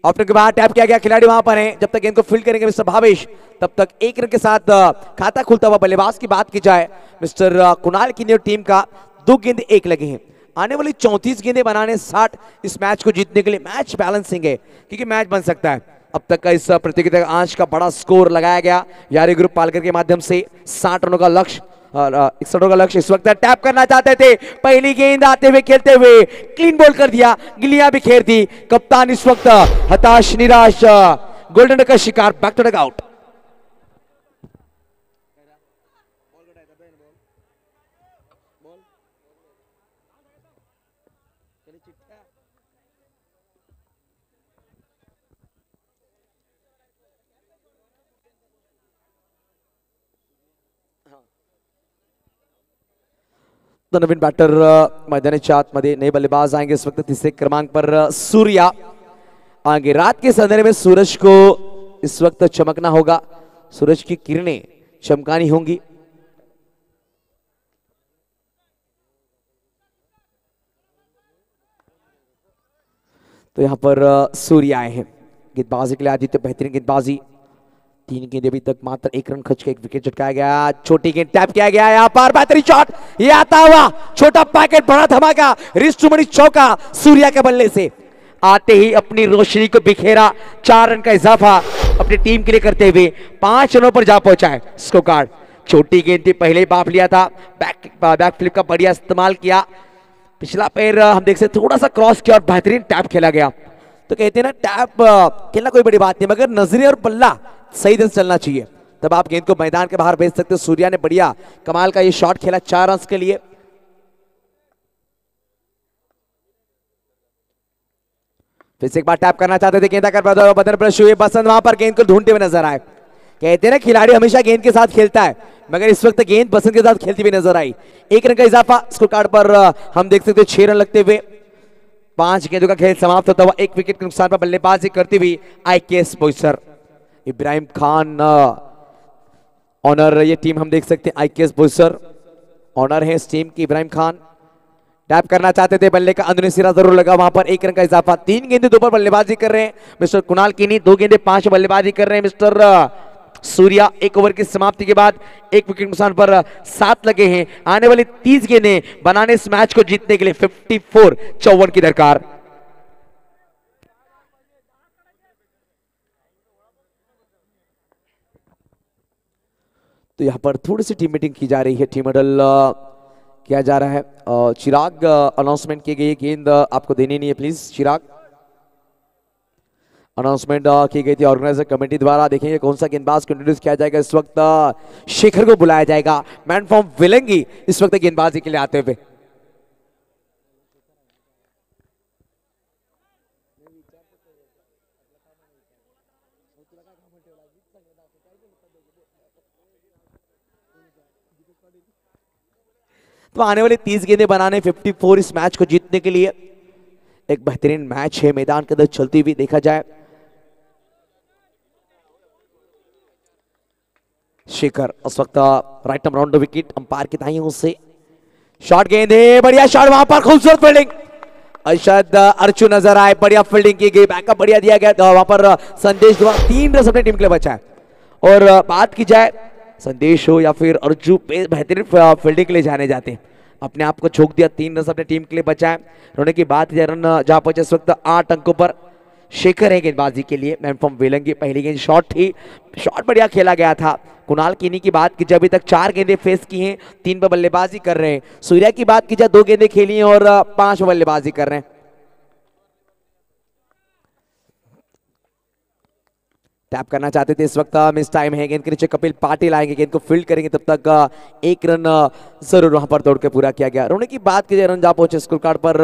ऑप्शन के बाद टैप किया गया खिलाड़ी वहां पर है जब तक गेंद को फील्ड करेंगे मिस्टर भावेश तब तक 1 रन के साथ खाता खुलता हुआ बल्लेबाज की बात की जाए मिस्टर कुणाल की टीम का 2 गेंदे 1 लगे हैं आने वाली 34 गेंदें बनाने 60 इस मैच को जीतने के लिए मैच बैलेंसिंग है क्योंकि मैच बन सकता है अब तक का इस प्रतियोगिता का अंश का बड़ा स्कोर लगाया गया यारी ग्रुप पालकर के माध्यम से 60 रनों का लक्ष्य 61 रनों का लक्ष्य इस वक्त टैप करना चाहते थे पहली गेंद आते हुए खेलते हुए क्लीन बॉल कर दिया गिलियां भी खेर दी कप्तान इस वक्त हताश निराश गोल्डन का शिकार बैक टू द आउट तो नवीन बैटर मैदानाच्या आतमध्ये नए बल्लेबाज आएंगे इस वक्त तीसरे क्रमांक पर सूर्या आगे रात के अंधेरे में सूरज को इस वक्त चमकना होगा सूरज की किरणें चमकानी होंगी तो यहां पर सूर्या आए हैं गेंदबाजी के लिए आदित्य बेहतरीन गेंदबाजी 3 गेंद अभी तक मात्र 1 रन खर्च के एक विकेट झटकाया गया छोटी गेंद टैप किया गया यहाँ पर बेहतरीन शॉट ये आता हुआ छोटा पैकेट बड़ा धमाका रिस्टमनी चौका सूर्या के बल्ले से आते ही अपनी रोशनी को बिखेरा 4 रन का इजाफा अपनी टीम के लिए करते हुए 5 रनों पर जा पहुंचा है स्कोर कार्ड छोटी गेंद थी पहले ही बाप लिया था बैक फ्लिप का बढ़िया इस्तेमाल किया पिछला पैर हम देख सकते थोड़ा सा क्रॉस किया और बेहतरीन टैप खेला गया तो कहते हैं ना टैप खेलना कोई बड़ी बात नहीं मगर नजरे और बल्ला सही दिन चलना चाहिए तब आप गेंद को मैदान के बाहर भेज सकते हो सूर्या ने बढ़िया कमाल का ये शॉट खेला 4 रन के लिए फिर से एक बार टैप करना चाहते थे गेंदा कर बदन ब्रश हुए बसंत वहां पर गेंद को ढूंढते हुए नजर आए कहते हैं ना खिलाड़ी हमेशा गेंद के साथ खेलता है, मगर इस वक्त गेंद पसंद के साथ खेलती हुई नजर आई। 1 रन का इजाफा स्कोर कार्ड पर हम देख सकते हैं। 6 रन लगते हुए 5 गेंदों का खेल समाप्त होता हुआ 1 विकेट के नुकसान पर बल्लेबाजी करती हुई आईकेएस बोईसर। इब्राहिम खान ऑनर ये टीम हम देख सकते हैं, आईकेएस बोईसर ऑनर है इस टीम की। इब्राहिम खान टैप करना चाहते थे, बल्ले का अंदरूनी सिरा जरूर लगा वहां पर। 1 रन का इजाफा। 3 गेंदे 2 पर बल्लेबाजी कर रहे हैं मिस्टर कुणाल कीनी। 2 गेंदे 5 बल्लेबाजी कर रहे हैं मिस्टर सूर्या। 1 ओवर की समाप्ति के बाद 1 विकेट नुकसान पर 7 लगे हैं। आने वाली 30 गेंदें बनाने इस मैच को जीतने के लिए 54 54 की दरकार। तो यहां पर थोड़ी सी टीम मीटिंग की जा रही है, टीम मॉडल किया जा रहा है। चिराग अनाउंसमेंट की गई, गेंद आपको देनी नहीं है प्लीज चिराग। अनाउंसमेंट की गई थी ऑर्गेनाइजर कमेटी द्वारा। देखेंगे कौन सा गेंदबाज को इंट्रोड्यूस किया जाएगा। इस वक्त शेखर को बुलाया जाएगा, मैन फ्रॉम विलंगी इस वक्त गेंदबाजी के लिए आते हुए। तो आने वाले 30 गेंदें बनाने 54 इस मैच को जीतने के लिए। एक बेहतरीन मैच है, मैदान के अंदर चलती हुई देखा जाए। शेखर उस वक्त right arm round the wicket, umpire की ताइयों से शॉट गेंद है, बढ़िया शॉट, वहां पर खूबसूरत फील्डिंग। अरशद अर्चू नजर आए, बढ़िया फील्डिंग की गई, बैकअप बढ़िया दिया गया। वहां पर संदेश द्वारा 3 रन अपनी टीम के लिए बचा है। और बात की जाए संदेश हो या फिर अर्जू, बेहतरीन फील्डिंग के लिए जाने जाते हैं, अपने आप को झोंक दिया। 3 रन अपने टीम के लिए बचाए। रोने की बात रन जहां पहुंचे इस वक्त 8 अंकों पर। शेखर है गेंदबाजी के लिए, मैन फ्रॉम वेलंगी। पहली गेंद शॉट थी, शॉट बढ़िया खेला गया था। कुणाल कीनी की बात की जाए, अभी तक 4 गेंदें फेस की हैं, 3 पर बल्लेबाजी कर रहे हैं। सूर्या की बात की जाए, 2 गेंदें खेली हैं और 5 पर बल्लेबाजी कर रहे हैं। टैप करना चाहते थे, इस वक्त मिस टाइम है। गेंद के नीचे कपिल पाटिल आएंगे, गेंद को फील्ड करेंगे, तब तक 1 रन जरूर वहां पर दौड़ के पूरा किया गया। रोने की बात की जाए, रन जहां पहुंचे स्कोर कार्ड पर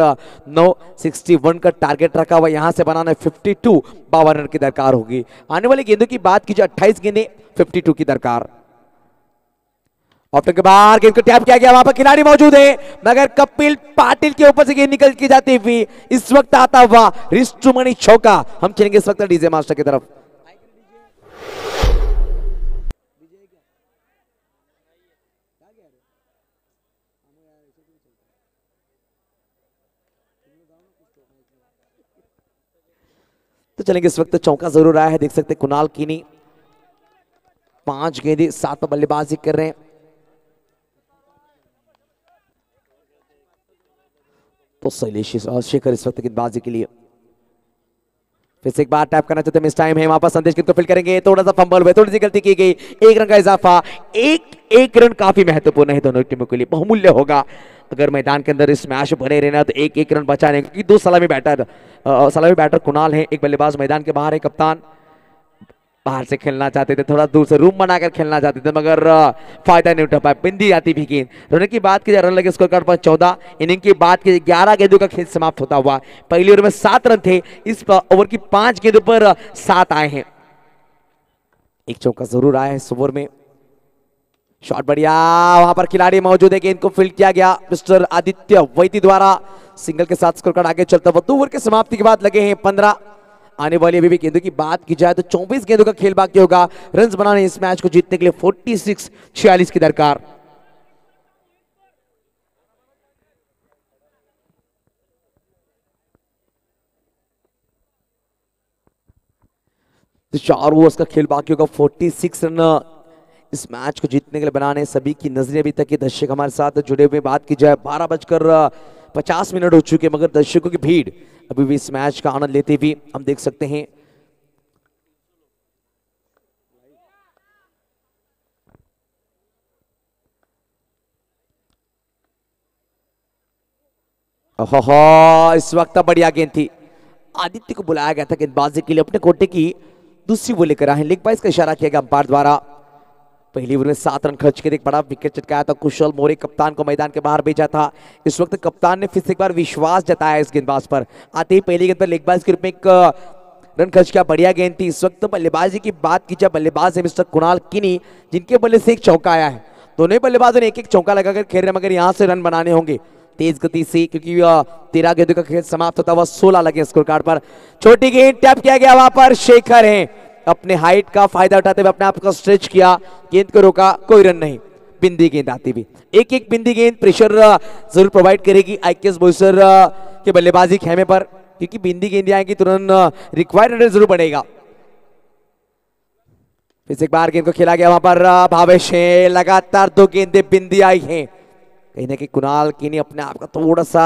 961 का टारगेट रखा हुआ, यहां से बनाना 52 52 रन की दरकार होगी। आने वाली गेंदों की बात की जाए, 28 गेंदें 52 की दरकार। ऑप्टर के बाहर गेंद को टैप किया गया, वहां पर खिलाड़ी मौजूद है, मगर कपिल पाटिल के ऊपर से गेंद निकल की जाती हुई इस वक्त आता हुआ रिस्टुमनी चौका। हम चलेंगे इस वक्त डीजे मास्टर की तरफ। तो चलेंगे, इस वक्त चौका जरूर आया है, देख सकते हैं कुणाल कीनी 5 गेंदें 7 पर बल्लेबाजी कर रहे हैं। तो शैलेश शेखर इस वक्त गेंदबाजी के लिए फिर से एक बार टैप करना चाहते हैं, मिस टाइम है, वहां पर संदेश को फील्ड करेंगे, थोड़ा सा फंबल हुआ, थोड़ी सी गलती की गई। 1 रन का इजाफा। एक रन काफी महत्वपूर्ण है दोनों टीमों के लिए, बहुमूल्य होगा अगर मैदान के अंदर इस मैच बने रहना। तो एक रन बचाने, क्योंकि 2 सलामी बैटर कुणाल है, एक बल्लेबाज मैदान के बाहर है। कप्तान बाहर से खेलना चाहते थे, थोड़ा दूर से रूम बनाकर खेलना चाहते थे, मगर फायदा नहीं उठा पाए, बिंदी आती भी गेंद। रन की बात की जाए, रन लगे स्कोर कार्ड पर 14। इनिंग की बात की 11 गेंदों का खेल समाप्त होता हुआ। पहली ओवर में 7 रन थे, इस ओवर की 5 गेंदों पर 7 आए हैं। एक चौका जरूर आया है इस ओवर में। शॉट बढ़िया, वहां पर खिलाड़ी मौजूद है, गेंद को फील्ड किया गया मिस्टर आदित्य वैती द्वारा। सिंगल के साथ स्कोर कार्ड आगे चलता हुआ। 2 ओवर की समाप्ति के बाद लगे हैं 15। आने वाली अभी भी गेंदों की बात की जाए तो 24 गेंदों का खेल बाकी होगा रन बनाने इस मैच को जीतने के लिए 46 46 की दरकार। तो 4 ओवर्स का खेल बाकी होगा, 46 रन इस मैच को जीतने के लिए बनाने। सभी की नजरें अभी तक के दर्शक हमारे साथ जुड़े हुए। बात की जाए 12:50 हो चुके, मगर दर्शकों की भीड़ अभी भी इस मैच का आनंद लेते हुए हम देख सकते हैं। इस वक्त बढ़िया गेंद थी, आदित्य को बुलाया गया था गेंदबाजी के लिए, अपने कोटे की दूसरी वो लेकर आए। लेग बाइस का इशारा किया गया अंपायर द्वारा। पहली ओवर में 7 रन खर्च के एक बड़ा विकेट चटकाया था। कुशल मोरे कप्तान को मैदान के बाहर भेजा था। इस वक्त कप्तान ने फिर से एक बार विश्वास जताया इस गेंदबाज पर। आते ही पहली गेंद पर लेग बाइस के रूप में एक रन खर्च किया, बढ़िया गेंद थी। इस वक्त बल्लेबाजी की बात की जाए, बल्लेबाज है मिस्टर कुणाल किनी, जिनके बल्ले से एक चौका आया है। दोनों ही बल्लेबाजों ने एक एक चौका लगाकर खेल रहे, मगर यहाँ से रन बनाने होंगे तेज गति से, क्योंकि 13 गेंदों का खेल समाप्त होता हुआ 16 लगे स्कोर कार्ड पर। छोटी गेंद टैप किया गया, वहां पर शेखर है, अपने हाइट का फायदा उठाते हुए अपने आप को स्ट्रेच किया, गेंद को रोका, कोई रन नहीं। बिंदी गेंद आती भी, एक एक बिंदी गेंद प्रेशर जरूर प्रोवाइड करेगी आईकेएस बोईसर के बल्लेबाजी खेमे पर, क्योंकि बिंदी गेंद आएगी तुरंत रिक्वायर्ड रन जरूर बढ़ेगा। फिर से एक बार गेंद को खेला गया, वहां पर भावेश है, लगातार 2 गेंदें बिंदी आई हैं। कहीं ना कहीं कुणाल किनी अपने आप का थोड़ा सा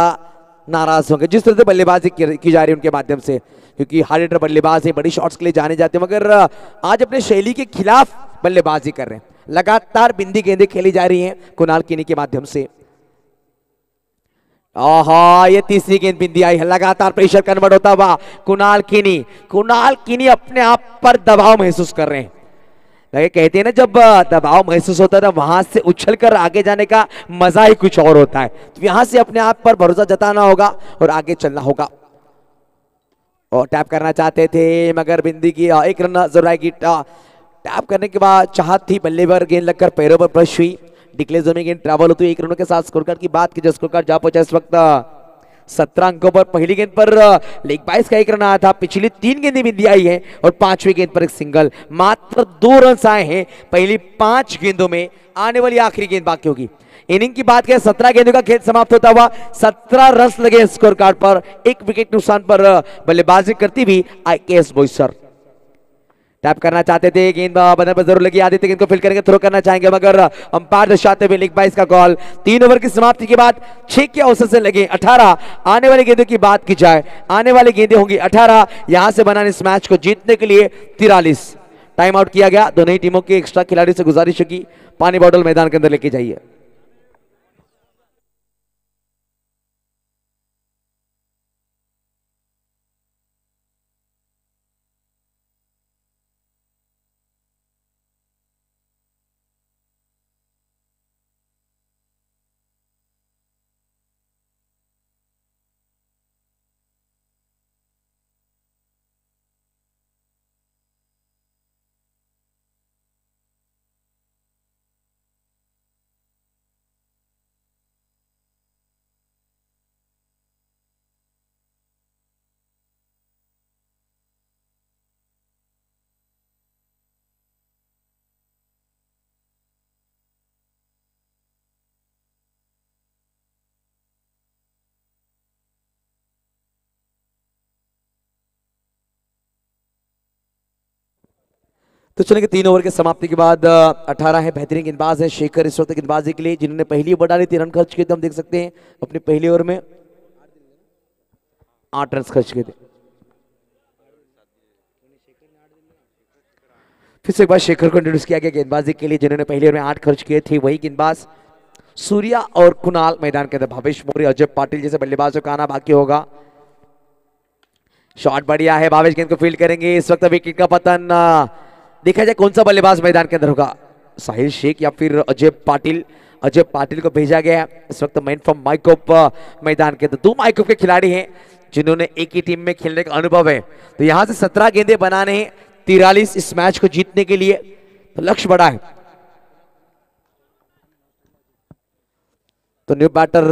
नाराज होंगे जिस तरह से बल्लेबाजी की जा रही है उनके माध्यम से, क्योंकि हार्ड हिटर बल्लेबाज है, बड़ी शॉट्स के लिए जाने जाते हैं, मगर आज अपने शैली के खिलाफ बल्लेबाजी कर रहे हैं। लगातार बिंदी गेंदें खेली जा रही हैं कुणाल किनी के माध्यम से। आहा, ये तीसरी गेंद बिंदी आई है, लगातार प्रेशर कन्वर्ट होता हुआ कुणाल किनी अपने आप पर दबाव महसूस कर रहे हैं। लगे कहते हैं ना, जब दबाव महसूस होता है वहां से उछलकर आगे जाने का मजा ही कुछ और होता है। तो यहां से अपने आप पर भरोसा जताना होगा और आगे चलना होगा। और टैप करना चाहते थे, मगर बिंदी की एक रन जरूर आएगी। टैप करने के बाद चाहत थी, बल्ले पर गेंद लगकर पैरों पर ब्रश हुई, डिक्लेयर जोन में गेंद ट्रैवल होती है। 1 रनों के साथ स्कोर कार्ड की बात की जाए, स्कोर कार्ड जा पहुंचा इस वक्त 17 अंकों पर। पहली गेंद पर लेग बाइस का 1 रन आया था, पिछली 3 गेंदें बिंदी आई है और 5वीं गेंद पर एक सिंगल। मात्र 2 रन आए हैं पहली 5 गेंदों में, आने वाली आखिरी गेंद बाकी होगी। इनिंग की बात करें, 17 गेंदों का खेल समाप्त होता हुआ 17 रन लगे स्कोर कार्ड पर, 1 विकेट नुकसान पर बल्लेबाजी करती हुई आईकेएस बोईसर। टैप करना चाहते थे, गेंद बदन पर जरूर लगी, आदित्य गेंद को फील्ड करेंगे, थ्रो करना चाहेंगे, मगर अंपायर दर्शाते हुए लेग बाइस का कॉल। 3 ओवर की समाप्ति के बाद 6 के औसत से लगे 18। आने वाली गेंदों की बात की जाए, आने वाली गेंदें होंगी 18, यहां से बनाने इस मैच को जीतने के लिए 43। टाइम आउट किया गया, दोनों ही टीमों के एक्स्ट्रा खिलाड़ी से गुजारिश होगी पानी बॉटल मैदान के अंदर लेके जाइए। तो चलेंगे 3 ओवर के समाप्ति के बाद 18 है। बेहतरीन गेंदबाज है शेखर इस वक्त गेंदबाजी के लिए, जिन्होंने पहली ओवर डाली 3 रन खर्च किए थे। हम देख सकते हैं अपने पहली ओवर में 8 रन खर्च किए थे। फिर से एक बार शेखर को इंट्रोड्यूस किया गया गेंदबाजी के लिए, जिन्होंने पहली ओवर में 8 खर्च किए थे। वही गेंदबाज सूर्या और कुणाल मैदान के अंदर, भावेश मोरे, अजय पाटिल जैसे बल्लेबाजों का आना बाकी होगा। शॉट बढ़िया है, भावेश गेंद को फील्ड करेंगे। इस वक्त विकेट का पतन, देखा जाए कौन सा बल्लेबाज मैदान के अंदर होगा, साहिल शेख या फिर अजय पाटिल। अजय पाटिल को भेजा गया है इस वक्त मैन फ्रॉम माइकोप मैदान के अंदर। 2 माइकोप के खिलाड़ी हैं जिन्होंने एक ही टीम में खेलने का अनुभव है। तो यहां से 17 गेंदें बनाने हैं, 43 इस मैच को जीतने के लिए, तो लक्ष्य बड़ा है। तो new batter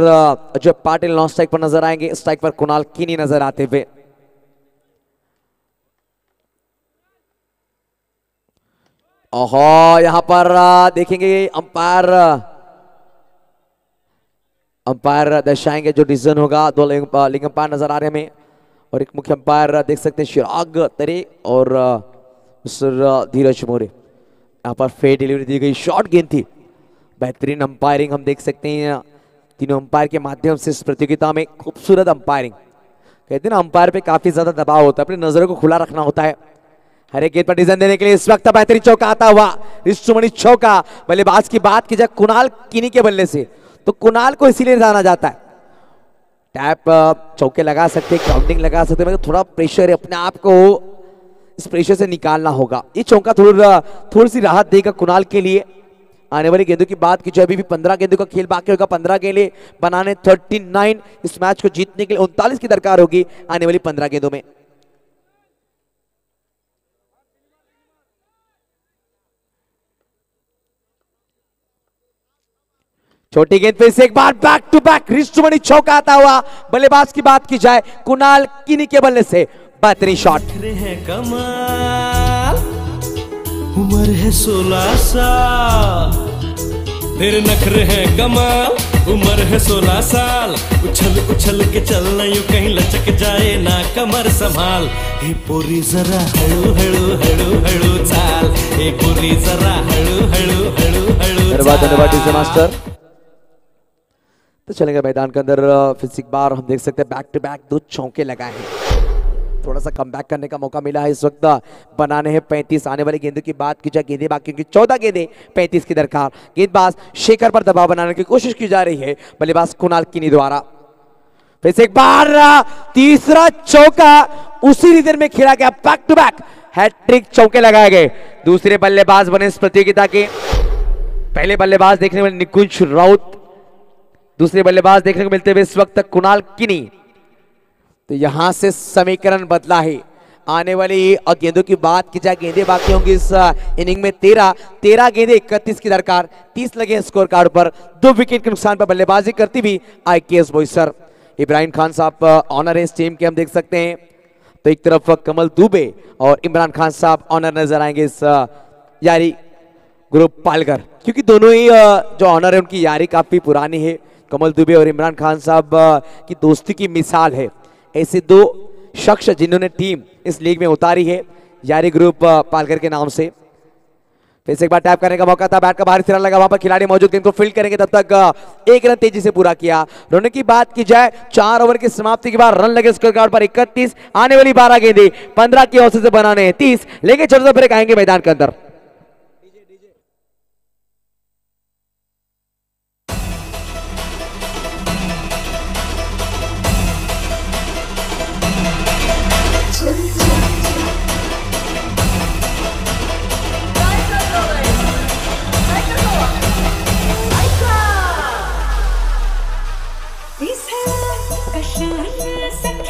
Ajay Patil non strike पर नजर आएंगे, स्ट्राइक पर कुणाल किनी नजर आते हुए। ओहो, यहां पर देखेंगे अंपायर दर्शाएंगे जो डिसीजन होगा। 2 लिंग अंपायर नजर आ रहे हैं हमें और एक मुख्य अंपायर देख सकते हैं चिराग तरे और मिस्टर धीरज मोरे। यहां पर फेयर डिलीवरी दी गई, शॉर्ट गेंद थी। बेहतरीन अंपायरिंग हम देख सकते हैं तीनों अंपायर के माध्यम से इस प्रतियोगिता में। खूबसूरत अंपायरिंग, कहते हैं ना अंपायर पे काफी ज्यादा दबाव होता है, अपनी नजरों को खुला रखना होता है। हर एक गेंद पर डिसीजन देने के लिए इस वक्त बेहतरीन चौका आता हुआ, रिस्टुमनी चौका। बल्लेबाज की बात की जाए कुणाल किनी के बल्ले से, तो कुणाल को इसीलिए जाना जाता है। टैप चौके लगा सकते, काउंटिंग लगा सकते, मगर थोड़ा प्रेशर है, अपने आप को इस प्रेशर से निकालना होगा। ये चौका थोड़ी सी राहत देगा कुणाल के लिए। आने वाली गेंदों की बात की जाए, अभी भी 15 गेंदों का खेल बाकी होगा। 15 गेंदें बनाने 39 इस मैच को जीतने के लिए 39 की दरकार होगी आने वाली 15 गेंदों में। छोटी गेंद पे से एक बार बैक टू बैक रिस्टमनी चौका आता हुआ। बल्लेबाज की बात की जाए कुणाल किनी के बल्ले से बेहतरीन शॉट। कमाल उम्र है 16 साल, तेरे नखरे हैं कमाल, उम्र है 16 साल, उछल उछल के चलना यूं कहीं लचक जाए ना कमर संभाल। हे पोरी जरा हळू हळू हळू हळू चाल, हे पोरी जरा हळू हळू हळू हळू धन्यवाद डीजे मास्टर। तो चलेंगे मैदान के अंदर फिर से एक बार हम देख सकते हैं बैक टू बैक 2 चौके लगाए हैं। थोड़ा सा कमबैक करने का मौका मिला है इस वक्त। बनाने हैं 35। आने वाली गेंदों की बात की जाए, गेंदें बाकी की 14 गेंदें 35 की दरकार। गेंदबाज शेखर पर दबाव बनाने की कोशिश की जा रही है बल्लेबाज कुणाल किनी द्वारा। फिर से एक बार तीसरा चौका उसी रिदम में खेला गया। बैक टू बैक हैट्रिक चौके लगाए गए। दूसरे बल्लेबाज बने इस प्रतियोगिता के। पहले बल्लेबाज देखने में निकुंज राउत, दूसरे बल्लेबाज देखने को मिलते हुए इस वक्त कुणाल किनी। तो यहां से समीकरण बदला है। आने वाली गेंदों की बात की जाए, गेंदें बाकी होंगी इस इनिंग में 13 गेंदें 31 की दरकार। 30 लगे स्कोर कार्ड पर। 2 विकेट के नुकसान पर बल्लेबाजी करती हुई आईकेएस बोईसर। इब्राहिम खान साहब ऑनर है इस टीम के, हम देख सकते हैं। तो एक तरफ कमल दुबे और इमरान खान साहब ऑनर नजर आएंगे इस यारी ग्रुप पालघर, क्योंकि दोनों ही जो ऑनर है उनकी यारी काफी पुरानी है। कमल दुबे और इमरान खान साहब की दोस्ती की मिसाल है। ऐसे 2 शख्स जिन्होंने टीम इस लीग में उतारी है यारी ग्रुप पालघर के नाम से। फिर से एक बार टैप करने का मौका था, बैट का बाहरी सिरा लगा, वहां पर खिलाड़ी मौजूद गेंद को फील्ड करेंगे। तब तक 1 रन तेजी से पूरा किया। रन की बात की जाए, 4 ओवर की समाप्ति के बाद रन लगे स्कोर कार्ड पर 31। आने वाली 12 गेंदें 15 की औसत से बनाने हैं 30। लेके छोटे से ब्रेक आएंगे मैदान के अंदर।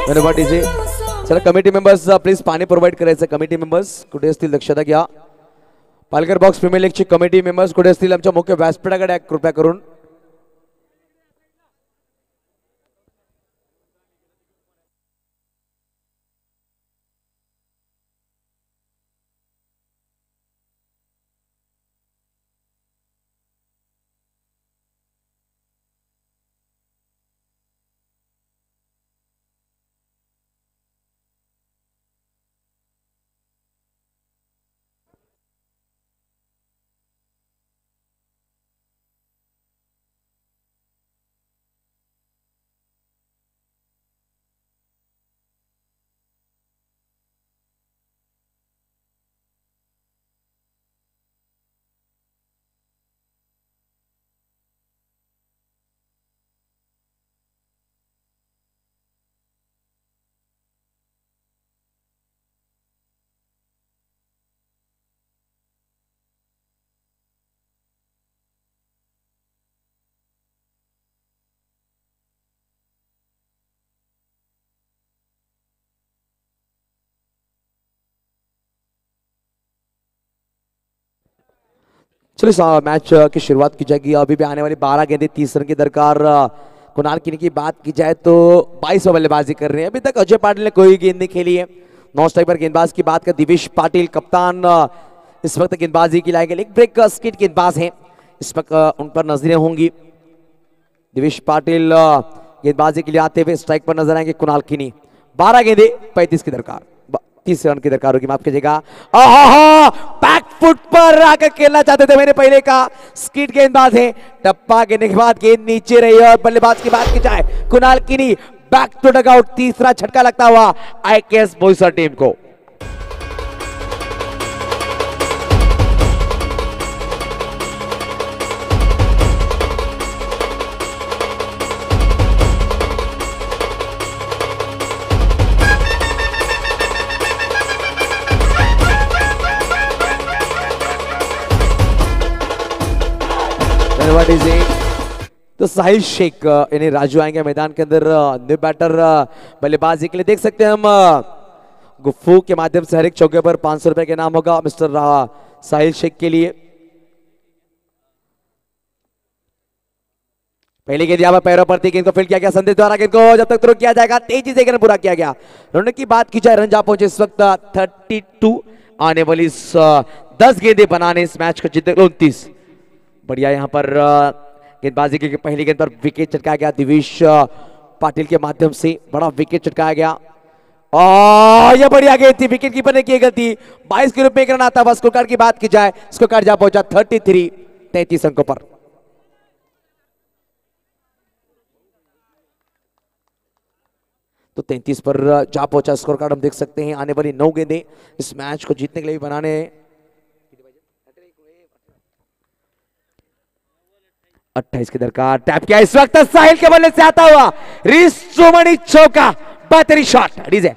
धन्यवाद डीजे। चला कमिटी मेंबर्स प्लीज पाणी प्रोव्हाइड करायचं। कमिटी मेंबर्स कुठे असतील लक्षात घ्या। पालघर बॉक्स प्रीमियर लीगचे कमिटी मेंबर्स कुठे असतील आमच्या मुख्य व्यासपीठाकडे कृपया करून। चलिए मैच की शुरुआत की जाएगी। अभी भी आने वाली 12 गेंदें 30 रन की दरकार। कुणाल किनी की बात की जाए तो 22 बल्लेबाजी कर रहे हैं। अभी तक अजय पाटिल ने कोई गेंद नहीं खेली है। नॉन स्ट्राइकर गेंदबाज की बात कर दिवेश पाटिल कप्तान इस वक्त गेंदबाजी की लाएंगे। लेग ब्रेक स्किट गेंदबाज हैं, इस वक्त उन पर नजरें होंगी। दिवेश पाटिल गेंदबाजी के लिए आते हुए स्ट्राइक पर नजर आएंगे कुणाल किनी। 12 गेंदें 35 की दरकार, 30 रन की दरकार होगी, माफ कीजिएगा। बैक फुट पर आकर खेलना चाहते थे, मैंने पहले कहा स्किट गेंदबाज है। टप्पा गिरने के बाद गेंद नीचे रही और बल्लेबाज की बात की जाए कुणाल किनी बैक टू डगआउट। तीसरा झटका लगता हुआ आईकेएस बोईसर टीम को। तो साहिल शेख यानी राजू आएंगे मैदान के अंदर। न्यू बैटर बल्लेबाजी के लिए देख सकते हैं हम गुफ्फू के माध्यम से हर एक चौके पर 500 रुपए के नाम होगा मिस्टर साहिल शेख के लिए। पहली गेंद यहाँ पर पैरों पर थी, गेंद को फील्ड किया गया संदेश द्वारा, गेंद को जब तक तुरंत किया जाएगा तेजी से गेंद पूरा किया गया। रन की बात की जाए, रन जहां पहुंचे इस वक्त 32, आने वाली 10 गेंदें बनाने इस मैच को जीतने 29। बढ़िया यहाँ पर गेंदबाजी की पहली गेंद पर विकेट चटकाया गया दिवेश पाटिल के माध्यम से, बड़ा विकेट चटकाया गया और यह बढ़िया गेंद थी, विकेट कीपर ने की गलती। 22 के रूप में एक रन आता है। स्कोर कार्ड की बात की जाए, स्कोर कार्ड जहां पहुंचा 33, 33 अंकों पर। तो 33 पर जा पहुंचा स्कोर कार्ड हम देख सकते हैं। आने वाली 9 गेंदें इस मैच को जीतने के लिए बनाने 28 की दरकार, टैप किया इस वक्त साहिल के बल्ले से आता हुआ रिस्टुमनी, चौका, बेहतरीन शॉट डीजे।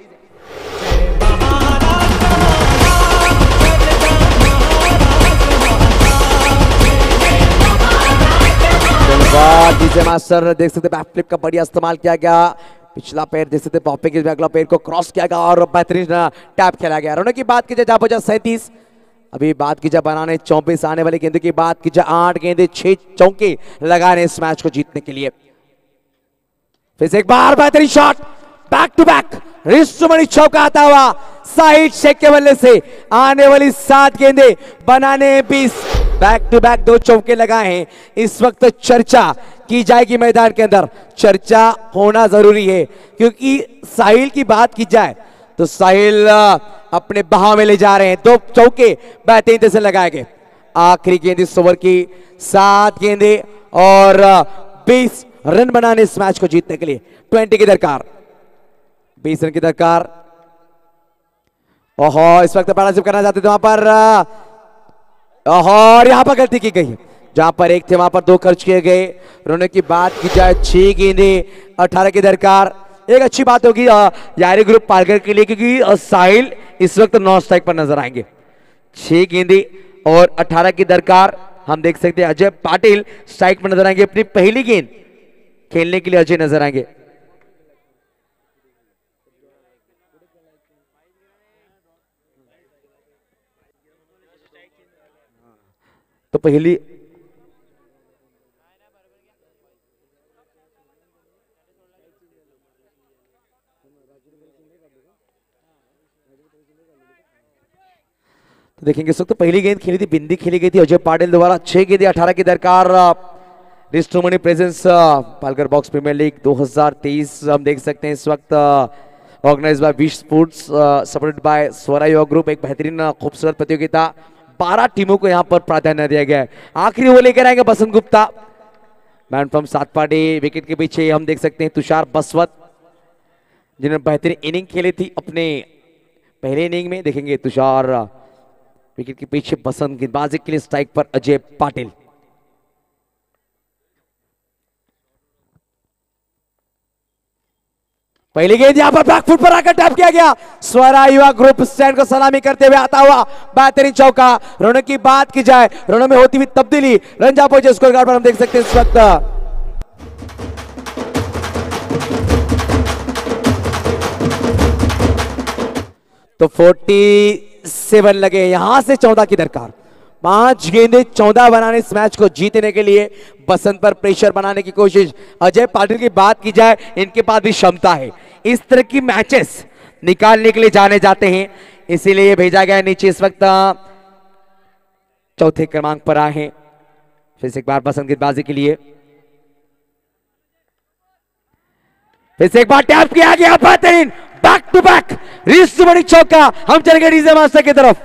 डीजे मास्टर देख सकते बैक फ्लिप का बढ़िया इस्तेमाल किया गया, पिछला पैर देख सकते पॉपिंग के अगला पैर को क्रॉस किया गया और बेहतरीन टैप खेला गया। रनों की बात की जाए जहां पहुंचा 37, अभी बात की जाए बनाने 24, आने वाली गेंदों की बात की जाए 8 गेंदें 6 चौके लगाने इस मैच को जीतने के लिए। फिर से एक बार बेहतरीन शॉट, बैक टू बैक रिस्टुमनी, चौका आता हुआ साइड शेख के बल्ले से। आने वाली 7 गेंदें बनाने 20, बैक टू बैक 2 चौके लगाए हैं। इस वक्त चर्चा की जाएगी मैदान के अंदर, चर्चा होना जरूरी है क्योंकि साहिल की बात की जाए तो साहिल अपने बहाव में ले जा रहे हैं। 2 चौके बेहतरीन से लगाए गए। आखिरी गेंद इस ओवर की, 7 गेंदें और 20 रन बनाने इस मैच को जीतने के लिए। 20 की दरकार, 20 रन की दरकार। ओहो, इस वक्त पार्टनरशिप करना चाहते थे वहां पर, और यहां पर गलती की गई, जहां पर 1 थे वहां पर 2 खर्च किए गए। रनों की बात की जाए 6 गेंदें 18 की दरकार। एक अच्छी बात होगी यारी ग्रुप पालघर के लिए क्योंकि साहिल इस वक्त 9 स्ट्राइक पर नजर आएंगे। 6 गेंदें और 18 की दरकार। हम देख सकते हैं अजय पाटिल स्ट्राइक पर नजर आएंगे, अपनी पहली गेंद खेलने के लिए अजय नजर आएंगे। तो पहली तो देखेंगे इस वक्त पहली गेंद खेली थी, बिंदी खेली गई थी अजय पाटिल द्वारा। 6 गेंदें 18 की दरकार। रिस्टुमनी presents Palghar box premiere League 2023 हम देख सकते हैं इस वक्त ऑर्गेनाइज बाय विश sports, supported by Swara Yuva group. एक बेहतरीन खूबसूरत प्रतियोगिता, 12 टीमों को यहां पर प्राधान्य दिया गया है। आखिरी ओवर लेकर आएंगे Basant Gupta, man from Satpati. Wicket के पीछे हम देख सकते हैं तुषार बसवत, जिन्होंने बेहतरीन इनिंग खेली थी अपने पहले इनिंग में। देखेंगे तुषार, विकेट के पीछे बसंत, गेंदबाजी के लिए स्ट्राइक पर अजय पाटिल। पहली गेंद यहां पर बैकफुट पर आकर टैप किया गया। स्वरा युवा ग्रुप स्टैंड को सलामी करते हुए आता हुआ बेहतरीन चौका। रनों की बात की जाए, रनों में होती हुई तब्दीली, रन जहां पहुंचे स्कोर कार्ड पर हम देख सकते हैं इस वक्त तो 47 लगे। यहां से 14 की दरकार, 5 गेंदें 14 बनाने इस मैच को जीतने के लिए। बसंत पर प्रेशर बनाने की कोशिश। अजय पाटिल की बात की जाए, इनके पास भी क्षमता है, इस तरह की मैचेस निकालने के लिए जाने जाते हैं, इसीलिए भेजा गया नीचे। इस वक्त 4थे क्रमांक पर आए हैं। फिर से एक बार बसंत गेंदबाजी के लिए, फिर से एक बार टैप किया गया, बेहतरीन बैक टू बैक रिस्टुमनी चौका। हम चले गए डीजे मास्टर की तरफ।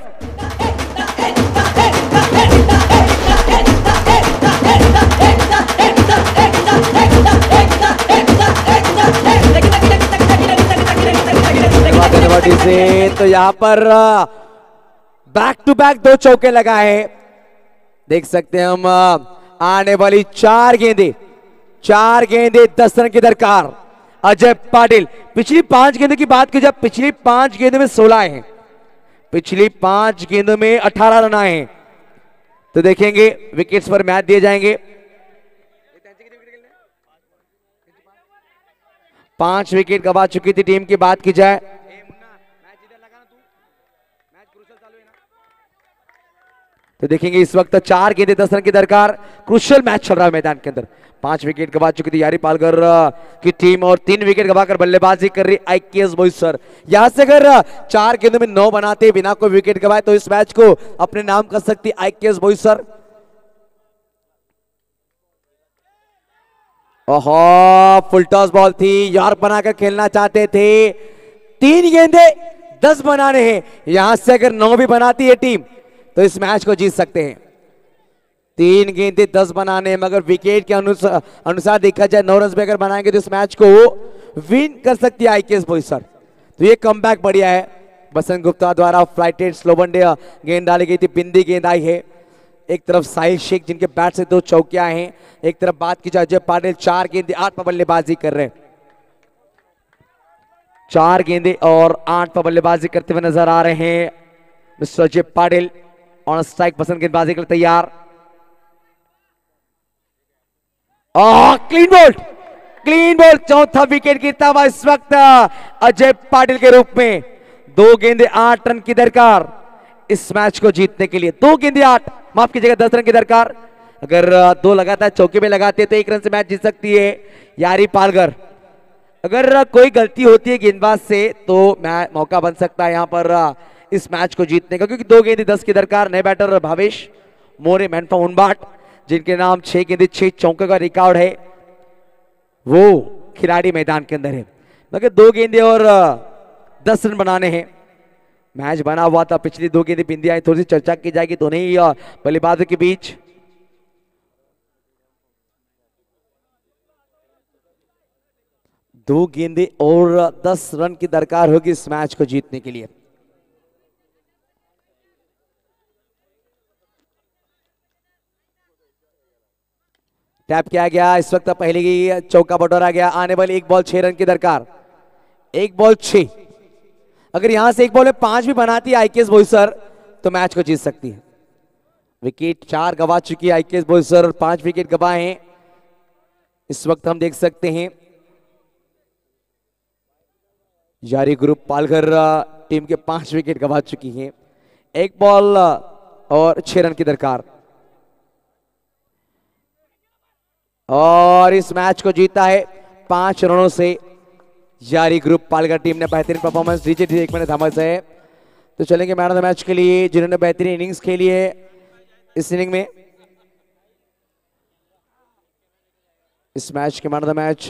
से तो यहां पर बैक टू बैक 2 चौके लगाए, देख सकते हैं हम। आने वाली 4 गेंदें 10 रन की दरकार। अजय पाटिल, पिछली 5 गेंदों की बात की जाए, पिछली 5 गेंदों में 16 आए हैं, पिछली 5 गेंदों में 18 रन आए हैं। तो देखेंगे विकेट्स पर मैच दिए जाएंगे। 5 विकेट गवा चुकी थी टीम की बात की जाए। तो देखेंगे इस वक्त 4 गेंदे 10 रन की दरकार। क्रुशियल मैच चल रहा है मैदान के अंदर। 5 विकेट गवा चुकी थी यारी पालघर की टीम और 3 विकेट गवाकर बल्लेबाजी कर रही आईकेएस बोईसर। यहां से अगर 4 गेंदों में 9 बनाते बिना कोई विकेट गवाए तो इस मैच को अपने नाम कर सकती आईकेएस बोईसर। ओहो, फुल टॉस बॉल थी, यार बनाकर खेलना चाहते थे। 3 गेंदे 10 बनाने हैं। यहां से अगर 9 भी बनाती है टीम तो इस मैच को जीत सकते हैं। 3 गेंदे 10 बनाने, मगर विकेट के अनुसार देखा जाए 9 रन पे अगर बनाएंगे तो इस मैच को विन कर सकती है आईकेएस बोईसर। तो ये कमबैक बढ़िया है। बसंत गुप्ता द्वारा फ्लाइटेड स्लो वनडे गेंद डाली गई थी, बिंदी गेंद आई है। एक तरफ साहिल शेख जिनके बैट से 2 चौकियां हैं, एक तरफ बात की जाए अजय पाटिल 4 गेंदे 8 पर बल्लेबाजी कर रहे हैं। 4 गेंदे और 8 पर बल्लेबाजी करते हुए नजर आ रहे हैं mister Ajay Patil. On strike पसंद गेंदबाजी के लिए तैयार। Clean bowled, clean bowled. चौथा विकेट गिरता हुआ इस वक्त अजय पाटिल के रूप में। 2 गेंदे 8 रन की दरकार इस मैच को जीतने के लिए। 2 गेंदे 8, माफ कीजिएगा 10 रन की दरकार। अगर 2 लगातार चौके में लगाते तो 1 रन से मैच जीत सकती है यारी पालघर। अगर कोई गलती होती है गेंदबाज से तो मौका बन सकता है यहां पर इस मैच को जीतने का, क्योंकि 2 गेंदे 10 की दरकार। नए batter Bhavesh More man from उनबाट जिनके नाम 6 गेंदे 6 चौके का रिकॉर्ड है, वो खिलाड़ी मैदान के अंदर है। मगर 2 गेंदे और 10 रन बनाने हैं। मैच बना हुआ था, पिछली 2 गेंदें बिंदी आई। थोड़ी सी चर्चा की जाएगी दोनों ही बल्लेबाजों के बीच। दो गेंदे और 10 रन की दरकार होगी इस मैच को जीतने के लिए। टैप किया गया इस वक्त, पहले की चौका बटोरा गया। आने वाली 1 बॉल 6 रन की दरकार। 1 बॉल 6, अगर यहां से 1 बॉल में 5 भी बनाती है आईकेएस बोईसर तो मैच को जीत सकती है। विकेट 4 गवा चुकी है आईकेएस बोईसर, 5 विकेट गवाए हैं इस वक्त। हम देख सकते हैं यारी ग्रुप पालघर टीम के 5 विकेट गवा चुकी है। 1 बॉल और 6 रन की दरकार और इस मैच को जीता है 5 रनों से यारी ग्रुप पालघर टीम ने। बेहतरीन परफॉर्मेंस डीजे 1 मिनट थमस है। तो चलेंगे मैन ऑफ द मैच के लिए जिन्होंने बेहतरीन इनिंग्स खेली है इस इनिंग में। इस मैच के मैन ऑफ द मैच